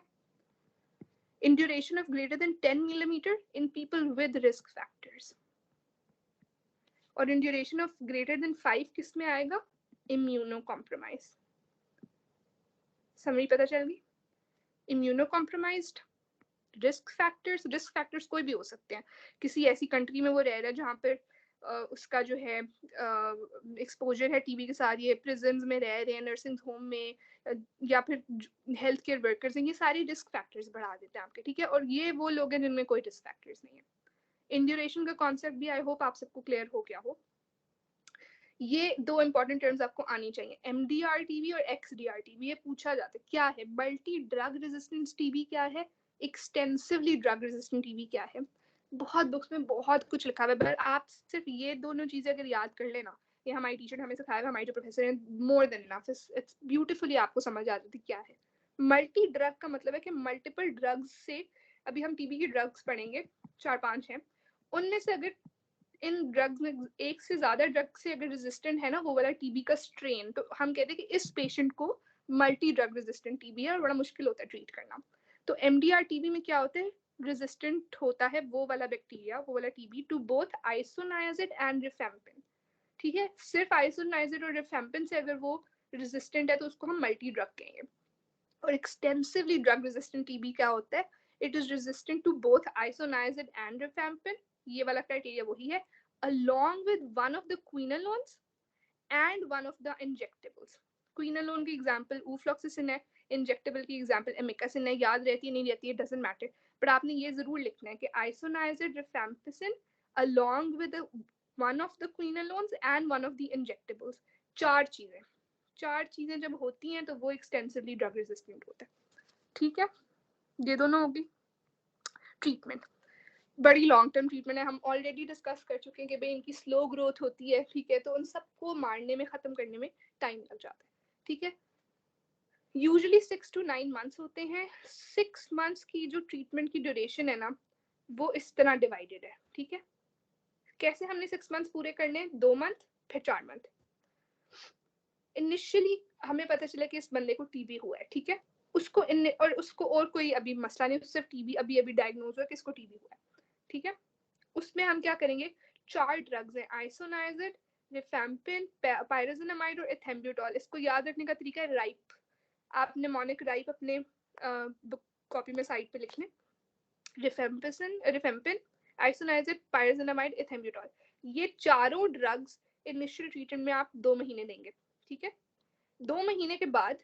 In duration of greater than 10 millimeter in people with risk factors. और in duration of greater than 5 किस में आएगा? Immunocompromised. समरी पता चल गई? Immunocompromised, रिस्क फैक्टर्स कोई भी हो सकते हैं, किसी ऐसी कंट्री में वो रह रहा है जहाँ पर उसका जो है एक्सपोजर है टीबी के साथ, ये प्रिजन्स में रह रहे हैं, नर्सिंग होम में, या फिर हेल्थ केयर वर्कर्स हैं, ये सारी रिस्क फैक्टर्स बढ़ा देते हैं आपके, ठीक है। और ये वो लोग हैं जिनमें कोई रिस्क फैक्टर्स नहीं है। इन ड्यूरेशन का कॉन्सेप्ट भी आई होप आप सबको क्लियर हो गया हो। ये दो इंपॉर्टेंट टर्म्स आपको आनी चाहिए, एमडीआर टीबी और एक्सडीआर टीबी। ये पूछा जाता है क्या है, मल्टी ड्रग रेजिस्टेंस टीबी क्या है, एक्सटेंसिवली ड्रग रेजिस्टेंट टीबी क्या है। बहुत बुक्स में बहुत कुछ लिखा हुआ है, पर आप सिर्फ ये दोनों चीजें अगर याद कर लेना, ये हमारी टीचर हमें सिखाया, हमारी जो प्रोफेसर है, more than enough, it's beautifully आपको समझ आ जाती क्या है। मल्टी ड्रग का मतलब है कि मल्टीपल ड्रग्स से, अभी हम टीबी की ड्रग्स पढ़ेंगे, 4-5 हैं, उनमें से अगर इन ड्रग्स में एक से ज्यादा ड्रग से अगर रेजिस्टेंट है ना वो वाला टीबी का स्ट्रेन, तो हम कहते हैं कि इस पेशेंट को मल्टी ड्रग रेजिस्टेंट टीबी है और बड़ा मुश्किल होता है ट्रीट करना। तो एमडीआर टीबी में क्या होता है, रेजिस्टेंट होता है वो वाला बैक्टीरिया, वो वाला TB, to both isoniazid and रिफेम्पिन, ठीक है। सिर्फ आइसोनाइजिड और रिफेम्पिन से अगर वो रेजिस्टेंट है तो उसको हम मल्टी ड्रग कहेंगे। और एक्सटेंसिवली ड्रग रेजिस्टेंट टीबी क्या होता है, it is resistant to both isoniazid and rifampin, ये वाला क्राइटेरिया वही है, along with one of the quinolones and one of the injectables. Quinolone की एग्जांपल ufloxacin है, इंजेक्टेबल की एग्जांपल एमिकासिन है, याद रहती है नहीं रहती है डजंट मैटर, बट आपने ये जरूर लिखना है कि आइसोनाइजिड rifampicin along with one of the quinolones and one of the injectables, चार चीजें जब होती हैं तो वो एक्सटेंसिवली ड्रग रेजिस्टेंट होता है, ठीक है। ये दोनों होगी ट्रीटमेंट, बड़ी लॉन्ग टर्म ट्रीटमेंट है, हम ऑलरेडी डिस्कस कर चुके हैं कि भाई इनकी स्लो ग्रोथ होती है, ठीक है, तो उन सबको मारने में, खत्म करने में टाइम लग जाता है, ठीक है। यूजुअली 6 to 9 मंथ्स होते हैं। 6 मंथ्स की जो ट्रीटमेंट की ड्यूरेशन है ना, वो इस तरह डिवाइडेड है, ठीक है। कैसे हमने 6 मंथ्स पूरे करने, 2 मंथ फिर 4 मंथ। इनिशियली हमें पता चला कि इस बंदे को टीबी हुआ है, ठीक है, उसको और कोई अभी मसला नहीं, सिर्फ टीबी अभी डायग्नोज हुआ कि इसको टीबी हुआ है, ठीक है। उसमें हम क्या करेंगे, 4 ड्रग्स हैं, आइसोनाइजिड, रिफेम्पिन, पायरोसिनामाइड और एथेम्ब्यूटॉल। इसको याद रखने का तरीका है राइप, आप निमोनिक राइप अपने बुक कॉपी में साइड पे लिख लें। रिफेम्पिन, आइसोनाइजिड, पायरोसिनामाइड, एथेम्ब्यूटॉल, ये चारों ड्रग्स इनिशियल ट्रीटमेंट में आप 2 महीने देंगे, ठीक है। 2 महीने के बाद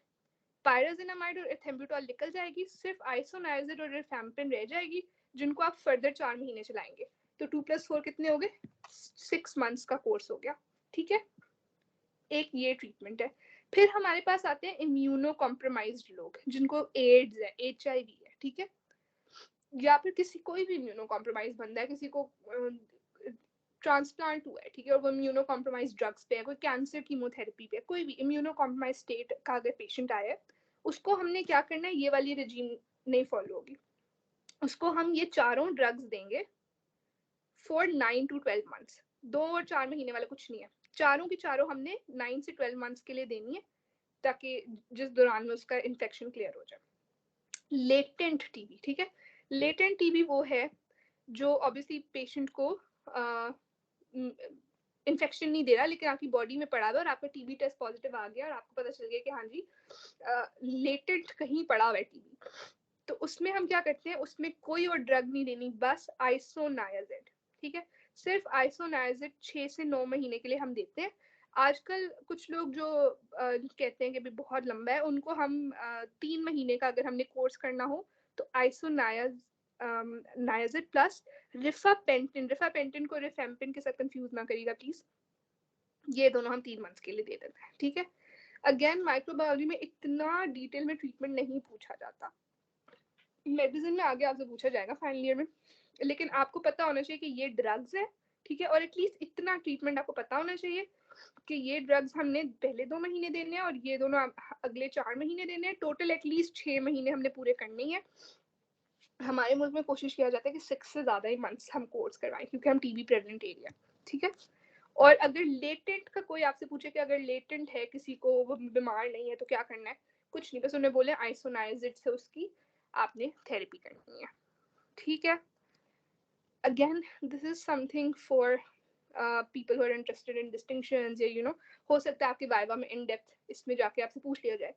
पायराजिनामाइड और एथेम्ब्यूटॉल निकल जाएगी, सिर्फ आइसोनाइजिड और रिफैम्पिन रह जाएगी, जिनको आप फर्दर 4 महीने चलाएंगे। तो 2+4 कितने हो गए? 6 मंथ्स का कोर्स हो गया। ठीक है, एक ये ट्रीटमेंट है। फिर हमारे पास आते हैं इम्यूनो कॉम्प्रोमाइज्ड लोग, जिनको एड्स है, HIV है, ठीक है, या फिर किसी कोई भी इम्यूनो कॉम्प्रोमाइज बंदा है, किसी को ट्रांसप्लांट हुआ है, ठीक है, और वो इम्यूनो कॉम्प्रोमाइज ड्रग्स पे है, कोई कैंसर कीमोथेरेपी पे, कोई भी इम्यूनो कॉम्प्रोमाइज स्टेट का अगर पेशेंट आया है, उसको हमने क्या करना है, ये वाली रेजीम नहीं फॉलो होगी, उसको हम ये चारों ड्रग्स देंगे फॉर 9 to 12 मंथ्स। 2 और 4 महीने वाला कुछ नहीं है, चारों की चारों हमने 9 से 12 मंथ्स के लिए देनी है, ताकि जिस दौरान में उसका इन्फेक्शन क्लियर हो जाए। लेटेंट टीबी, ठीक है, लेटेंट टीबी वो है जो ऑब्वियसली पेशेंट को इन्फेक्शन नहीं दे रहा, लेकिन आपकी बॉडी में पड़ा हुआ और आपका टीबी टेस्ट पॉजिटिव आ गया और आपको पता चल गया कि हाँ जी लेटेंट कहीं पड़ा हुआ है टीबी। तो उसमें हम क्या करते हैं, उसमें कोई और ड्रग नहीं देनी, बस आइसोनायाजिड, ठीक है, सिर्फ आइसोनायाजिड 6 से 9 महीने के लिए हम देते हैं। आजकल कुछ लोग जो कहते हैं कि भी बहुत लंबा है, उनको हम 3 महीने का अगर हमने कोर्स करना हो तो नायाजिड प्लस रिफापेंटिन को रिफेम्पिन के साथ कंफ्यूज ना करिएगा प्लीज, ये दोनों हम 3 मंथ्स के लिए दे देते हैं। ठीक है, अगेन माइक्रोबायोलॉजी में इतना डिटेल में ट्रीटमेंट नहीं पूछा जाता, मेडिसिन में आगे आपसे पूछा जाएगा फाइनल ईयर में, लेकिन आपको पता होना चाहिए कि ये ड्रग्स है, ठीक है, और एटलीस्ट इतना ट्रीटमेंट आपको पता होना चाहिए कि ये ड्रग्स हमने पहले 2 महीने देने हैं और ये दोनों अगले 4 महीने देने हैं, टोटल एटलीस्ट 6 महीने हमने पूरे करने हैं। हमारे मुल्क में कोशिश किया जाता है कि 6 से ज़्यादा ही मंथ्स हम कोर्स करवाएं, क्योंकि हम टीबी प्रेवलेंट एरिया, ठीक है। और अगर लेटेंट का कोई आपसे पूछे कि अगर लेटेंट है किसी को, वो बीमार नहीं है, तो क्या करना है, कुछ नहीं, बस उन्हें बोले आइसोनाइजिड से उसकी आपने थेरेपी करनी है। ठीक है, again this is something for people who are interested in distinctions, या हो सकता है आपके वाइवा में इन डेप्थ इसमें जाके आपसे पूछ लिया जाए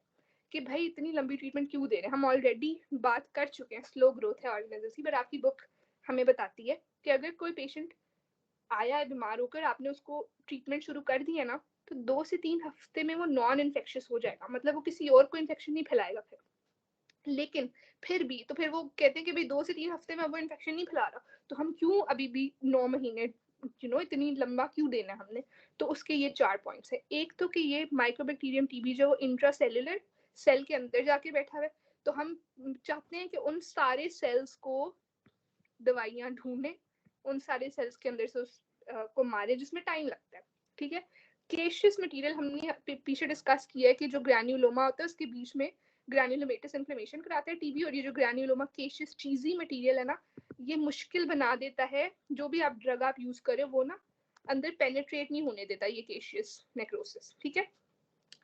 कि भाई इतनी लंबी ट्रीटमेंट क्यों दे रहे हैं, हम ऑलरेडी बात कर चुके हैं, स्लो ग्रोथ है ऑर्गेनिज्म की, पर आपकी बुक हमें बताती है कि अगर कोई पेशेंट आया है बीमार होकर, आपने उसको ट्रीटमेंट शुरू कर दिया ना, तो 2 से 3 हफ्ते में वो नॉन इन्फेक्शियस हो जाएगा, मतलब वो किसी और को इन्फेक्शन नहीं फैलाएगा फिर। लेकिन फिर भी तो फिर वो कहते हैं कि भाई 2 से 3 हफ्ते में वो इन्फेक्शन नहीं फैला रहा, तो हम क्यों अभी भी 9 महीने इतनी लंबा क्यों देना हमने। तो उसके ये 4 पॉइंट्स है। एक तो कि ये माइक्रोबैक्टीरियम टीबी जो इंट्रासेल्युलर सेल के अंदर जाके बैठा हुआ है, तो हम चाहते हैं कि उन सारे सेल्स को दवाइयां ढूंढे, उन सारे सेल्स के अंदर से उस को मारे, जिसमें टाइम लगता है। ठीक है, केशियस मटेरियल हमने पीछे डिस्कस किया है कि जो ग्रैन्युलोमा होता है उसके बीच में ग्रैन्युलोमेटस इन्फ्लेमेशन कराता है टीबी, और ये जो ग्रैन्युलोमा केशियस चीजी मटेरियल है ना, ये मुश्किल बना देता है, जो भी आप ड्रग आप यूज करें वो ना अंदर पेनिट्रेट नहीं होने देता ये केशियस नेक्रोसिस। ठीक है,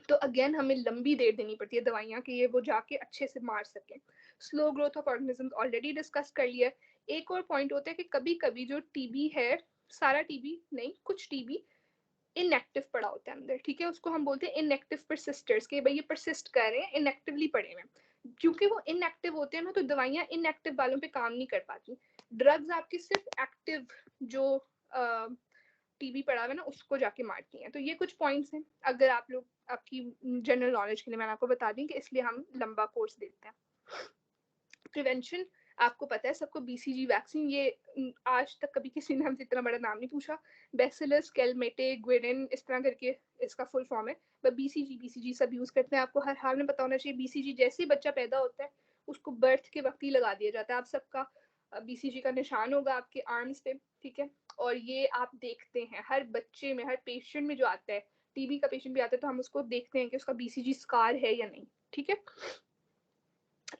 तो अगेन हमें लंबी देर देनी पड़ती है दवाइयाँ कि ये वो जाके अच्छे से मार सकें। Slow growth of organisms already discuss कर लिया है। एक और पॉइंट होता है कि कभी कभी जो टीबी है, सारा टीबी नहीं, कुछ टीबी इनएक्टिव पड़ा होता है अंदर, ठीक है, उसको हम बोलते हैं इनएक्टिव परसिस्टर्स, के भाई ये परसिस्ट कर रहे हैं, इनएक्टिवली पड़े हुए, क्योंकि वो इनएक्टिव होते हैं ना, तो दवाइयाँ इनएक्टिव वालों पे काम नहीं कर पाती। ड्रग्स आपकी सिर्फ एक्टिव जो टीबी पड़ा हुआ है ना, उसको जाके मारती हैं। तो ये कुछ पॉइंट्स हैं, अगर आप लोग आपकी जनरल नॉलेज के लिए मैंने आपको बता दी कि इसलिए हम लंबा कोर्स देते हैं। प्रिवेंशन आपको पता है सबको, BCG वैक्सीन, ये आज तक कभी किसी ने हमसे इतना बड़ा नाम नहीं पूछा, बैसिलस कैलमेटे ग्विरिन इस तरह करके इसका फुल फॉर्म है, बट BCG सब यूज करते हैं। आपको हर हाल में पता होना चाहिए, BCG जैसे ही बच्चा पैदा होता है उसको बर्थ के वक्त ही लगा दिया जाता है। आप सबका BCG का निशान होगा आपके आर्म्स पे, ठीक है, और ये आप देखते हैं हर बच्चे में, हर पेशेंट में जो आता है, टीबी का पेशेंट भी आता है, तो हम उसको देखते हैं कि उसका BCG स्कार है या नहीं। ठीक है,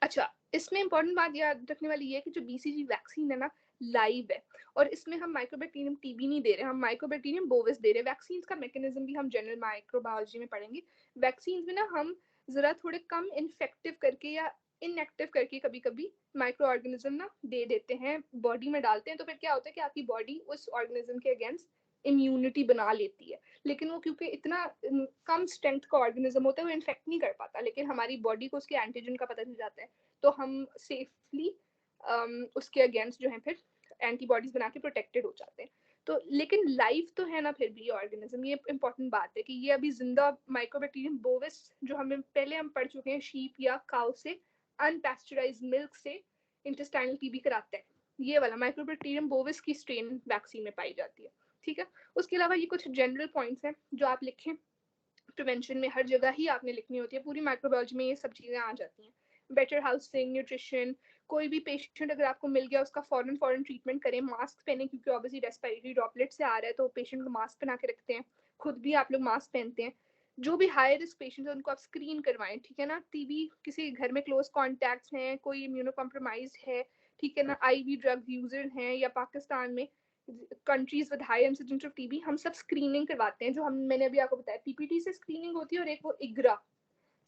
अच्छा, इसमें इंपॉर्टेंट बात याद रखने वाली ये है कि जो BCG वैक्सीन है ना, लाइव है, और इसमें हम माइक्रोबैक्टीरियम टीबी नहीं दे रहे, हम माइक्रोबैक्टीरियम बोविस दे रहे हैं। वैक्सीन का मैकेनिज्म भी हम जनरल माइक्रोबायोलॉजी में पढ़ेंगे। वैक्सीन में ना हम जरा थोड़े कम इन्फेक्टिव करके या इनएक्टिव करके कभी कभी माइक्रो ऑर्गेनिज्म ना दे देते हैं, बॉडी में डालते हैं, तो फिर क्या होता है कि आपकी बॉडी उस ऑर्गेनिज्म के अगेंस्ट इम्यूनिटी बना लेती है। लेकिन वो क्योंकि इतना कम स्ट्रेंथ का ऑर्गेनिज्म होता है, वो इन्फेक्ट नहीं कर पाता, लेकिन हमारी बॉडी को उसके एंटीजन का पता चल जाता है, तो हम सेफली उसके अगेंस्ट जो है फिर एंटीबॉडीज बना के प्रोटेक्टेड हो जाते हैं। तो लेकिन लाइव तो है ना फिर भी ऑर्गेनिज्म, ये इंपॉर्टेंट बात है कि ये अभी जिंदा माइक्रोबैक्टीरियम बोविस जो हमें पहले हम पढ़ चुके हैं शीप या काउ से अनपैस्चराइज्ड मिल्क से इंटेस्टाइनल टीबी कराते हैं, ये वाला माइक्रोबैक्टीरियम बोविस की स्ट्रेन वैक्सीन में पाई जाती है। ठीक है, उसके अलावा ये कुछ जनरल पॉइंट्स हैं जो आप लिखें, प्रिवेंशन में हर जगह ही आपने लिखनी होती है, पूरी माइक्रोबायोलॉजी में ये सब चीज़ें आ जाती हैं। बेटर हाउसिंग, न्यूट्रिशन, कोई भी पेशेंट अगर आपको मिल गया उसका फॉरन ट्रीटमेंट करें, मास्क पहने क्योंकि ऑब्वियसली रेस्पिरेटरी ड्रॉपलेट से आ रहा है तो पेशेंट को मास्क पहना के रखते हैं, खुद भी आप लोग मास्क पहनते हैं। जो भी हाई रिस्क पेशेंट है उनको आप स्क्रीन करवाएं, ठीक है ना। टीबी किसी घर में क्लोज कॉन्टैक्ट्स हैं, कोई इम्यूनो कॉम्प्रोमाइज है, ठीक है ना, आईवी ड्रग यूजर हैं, या पाकिस्तान में countries with high incidence of TB, हम सब स्क्रीनिंग करवाते हैं। जो हम मैंने अभी आपको बताया पीपीटी से स्क्रीनिंग होती है और एक वो इग्रा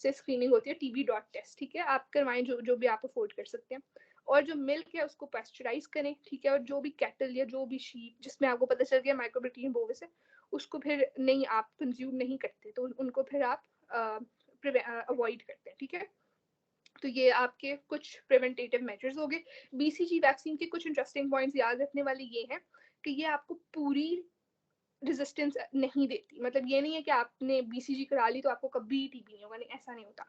से स्क्रीनिंग होती है, TB.टेस्ट, ठीक है, आप करवाएं जो भी आप अफोर्ड कर सकते हैं। और जो मिल्क है उसको पेस्चराइज करें, ठीक है, और जो भी कैटल या जो भी शीप जिसमें आपको पता चल गया माइक्रोबैक्टीरियम बोविस है उसको फिर नहीं आप कंज्यूम नहीं करते, तो उनको फिर आप अवॉइड करते हैं, ठीक है। तो ये आपके कुछ प्रिवेंटेटिव मेजर्स हो गए। BCG वैक्सीन के कुछ इंटरेस्टिंग पॉइंट्स याद रखने वाले ये हैं कि ये आपको पूरी रेजिस्टेंस नहीं देती, मतलब ये नहीं है कि आपने BCG करा ली तो आपको कभी टीबी नहीं होगा, नहीं, ऐसा नहीं होता।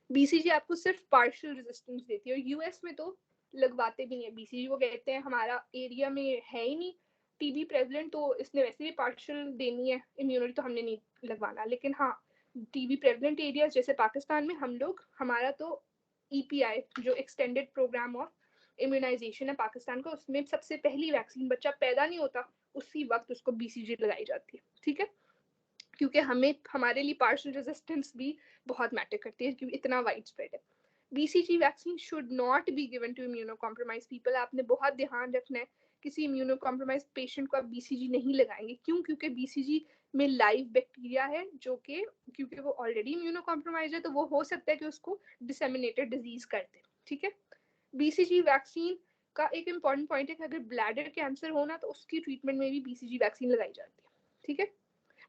BCG आपको सिर्फ पार्शियल रेजिस्टेंस देती है, और यूएस में तो लगवाते भी नहीं है BCG, वो कहते हैं हमारा एरिया में है ही नहीं टीबी प्रेवलेंट, तो इसने वैसे भी पार्शियल देनी है इम्यूनिटी, तो हमने नहीं लगवाना। लेकिन हाँ, टीबी प्रेवलेंट एरिया जैसे पाकिस्तान में हम लोग, हमारा तो EPI जो एक्सटेंडेड प्रोग्राम ऑफ इम्यूनाइजेशन है पाकिस्तान का, उसमें सबसे पहली वैक्सीन बच्चा पैदा नहीं होता उसी वक्त उसको BCG लगाई जाती है, ठीक है, क्योंकि हमें हमारे लिए पार्शियल रेजिस्टेंस भी बहुत मैटर करती है क्योंकि इतना वाइड स्प्रेड है। BCG vaccine should not be given to immuno compromise people, आपने बहुत ध्यान रखना है, किसी इम्यूनो कॉम्प्रोमाइज पेशेंट को आप BCG नहीं लगाएंगे। क्यों? क्योंकि BCG में लाइव बैक्टीरिया है जो कि क्योंकि वो ऑलरेडी इम्यूनो कॉम्प्रोमाइज है तो वो हो सकता है कि उसको डिसेमिनेटेड डिजीज कर दे, ठीक है। BCG वैक्सीन का एक इम्पॉर्टेंट पॉइंट है कि अगर ब्लैडर कैंसर होना तो उसकी ट्रीटमेंट में भी BCG वैक्सीन लगाई जाती है, ठीक है।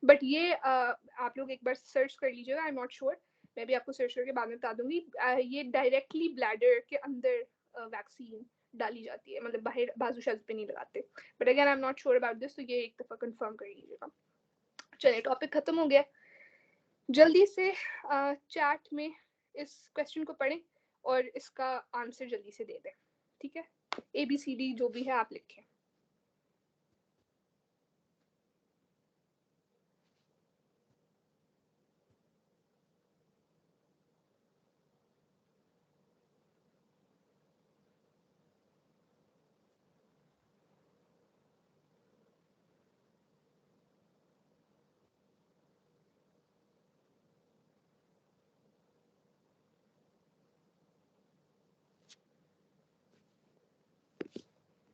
बट ये आप लोग एक बार सर्च कर लीजिएगा, आई एम नॉट श्योर, मैं भी आपको सर्च करके बाद में बता दूंगी। ये डायरेक्टली ब्लैडर के अंदर वैक्सीन डाली जाती है, मतलब बाहर बाजू शाजू पे नहीं लगाते, but again I am not sure about this, तो ये एक दफा कंफर्म कर लीजिएगा। चलिए, टॉपिक खत्म हो गया। जल्दी से चैट में इस क्वेश्चन को पढ़ें और इसका आंसर जल्दी से दे दें, ठीक है। ABCD जो भी है आप लिखें।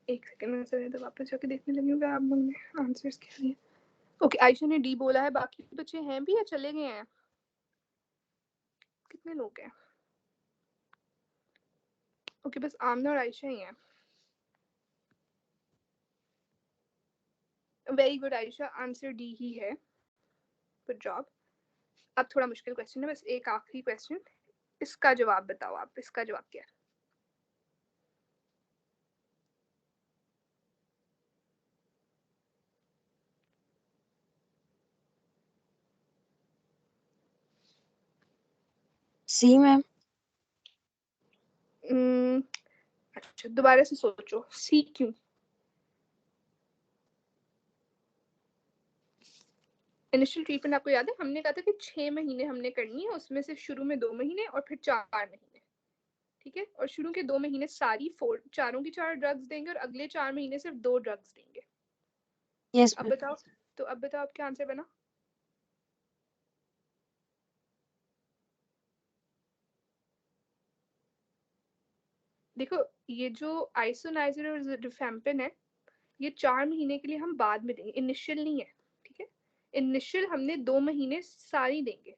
एक सेकंड में सर, तो वापस जाके देखने लगी हूँ आप लोगों ने आंसर्स क्या दिए। ओके, आयशा ने D बोला है, बाकी बच्चे हैं भी या चले गए हैं? कितने लोग हैं? ओके, बस आमना और आयशा ही हैं। Very good Ayesha, answer D ही है, गुड जॉब। अब थोड़ा मुश्किल क्वेश्चन है, बस एक आखिरी क्वेश्चन, इसका जवाब बताओ आप, इसका जवाब क्या है? सी मैम। अच्छा, दोबारा से सोचो, सी क्यों? इनिशियल ट्रीटमेंट आपको याद है हमने कहा था कि 6 महीने हमने करनी है, उसमें से शुरू में 2 महीने और फिर 4 महीने, ठीक है। और शुरू के 2 महीने सारी चारों की 4 ड्रग्स देंगे और अगले 4 महीने सिर्फ 2 ड्रग्स देंगे। यस अब मैम। बताओ, तो अब बताओ आप क्या आंसर बना? देखो, ये जो आइसोनाइजर और रिफेम्पिन है ये 4 महीने के लिए हम बाद में देंगे, इनिशियल नहीं है, ठीक है। इनिशियल हमने 2 महीने सारी देंगे,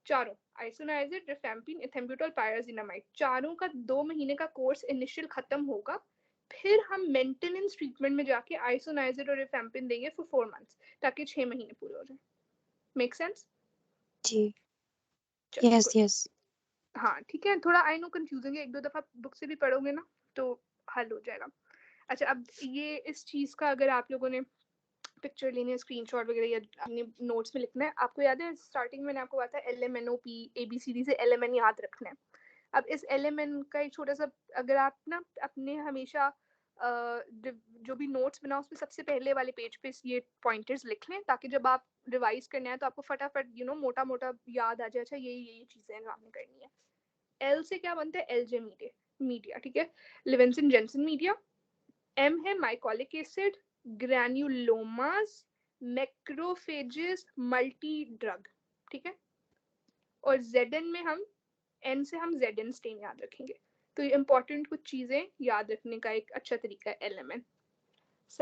चारों, आइसोनाइजर, रिफेम्पिन, इथेम्ब्यूटॉल, पायराजिनामाइड, चारों का 2 महीने का कोर्स इनिशियल खत्म होगा, फिर हम मेंटेनेंस ट्रीटमेंट में जाके आइसोनाइजर और रिफेम्पिन देंगे फॉर 4 मंथ्स ताकि 6 महीने पूरे हो जाए। Make sense? जी। चलो यस गुड। यस। हाँ ठीक है, थोड़ा आई नो कंफ्यूजिंग है, एक दो दफा बुक से भी पढ़ोगे ना तो हल हो जाएगा। अच्छा, अब ये इस चीज का अगर आप लोगों ने पिक्चर लेनी है, स्क्रीनशॉट वगैरह या अपने नोट्स में लिखना है, आपको याद है स्टार्टिंग में मैंने आपको बताया था LMNOP ABCD से LMN याद रखना है। अब इस LMN का एक छोटा सा, अगर आप ना अपने हमेशा जो भी नोट्स बनाओ उसमें सबसे पहले वाले पेज पे ये पॉइंटर्स लिख लें, ताकि जब आप रिवाइज करना है तो आपको फटाफट मोटा मोटा याद आ जाए, अच्छा यही चीज़ें जो आपने करनी है। एल से क्या बनता है, LJ मीडिया, ठीक है, लिविंसन जेंसन मीडिया। M है mycolic acid, granulomas, macrophages, multi drug, ठीक है। और ZN में हम N से हम ZN स्टेन याद रखेंगे। तो ये इंपॉर्टेंट कुछ चीज़ें याद रखने का एक अच्छा तरीका है LMN।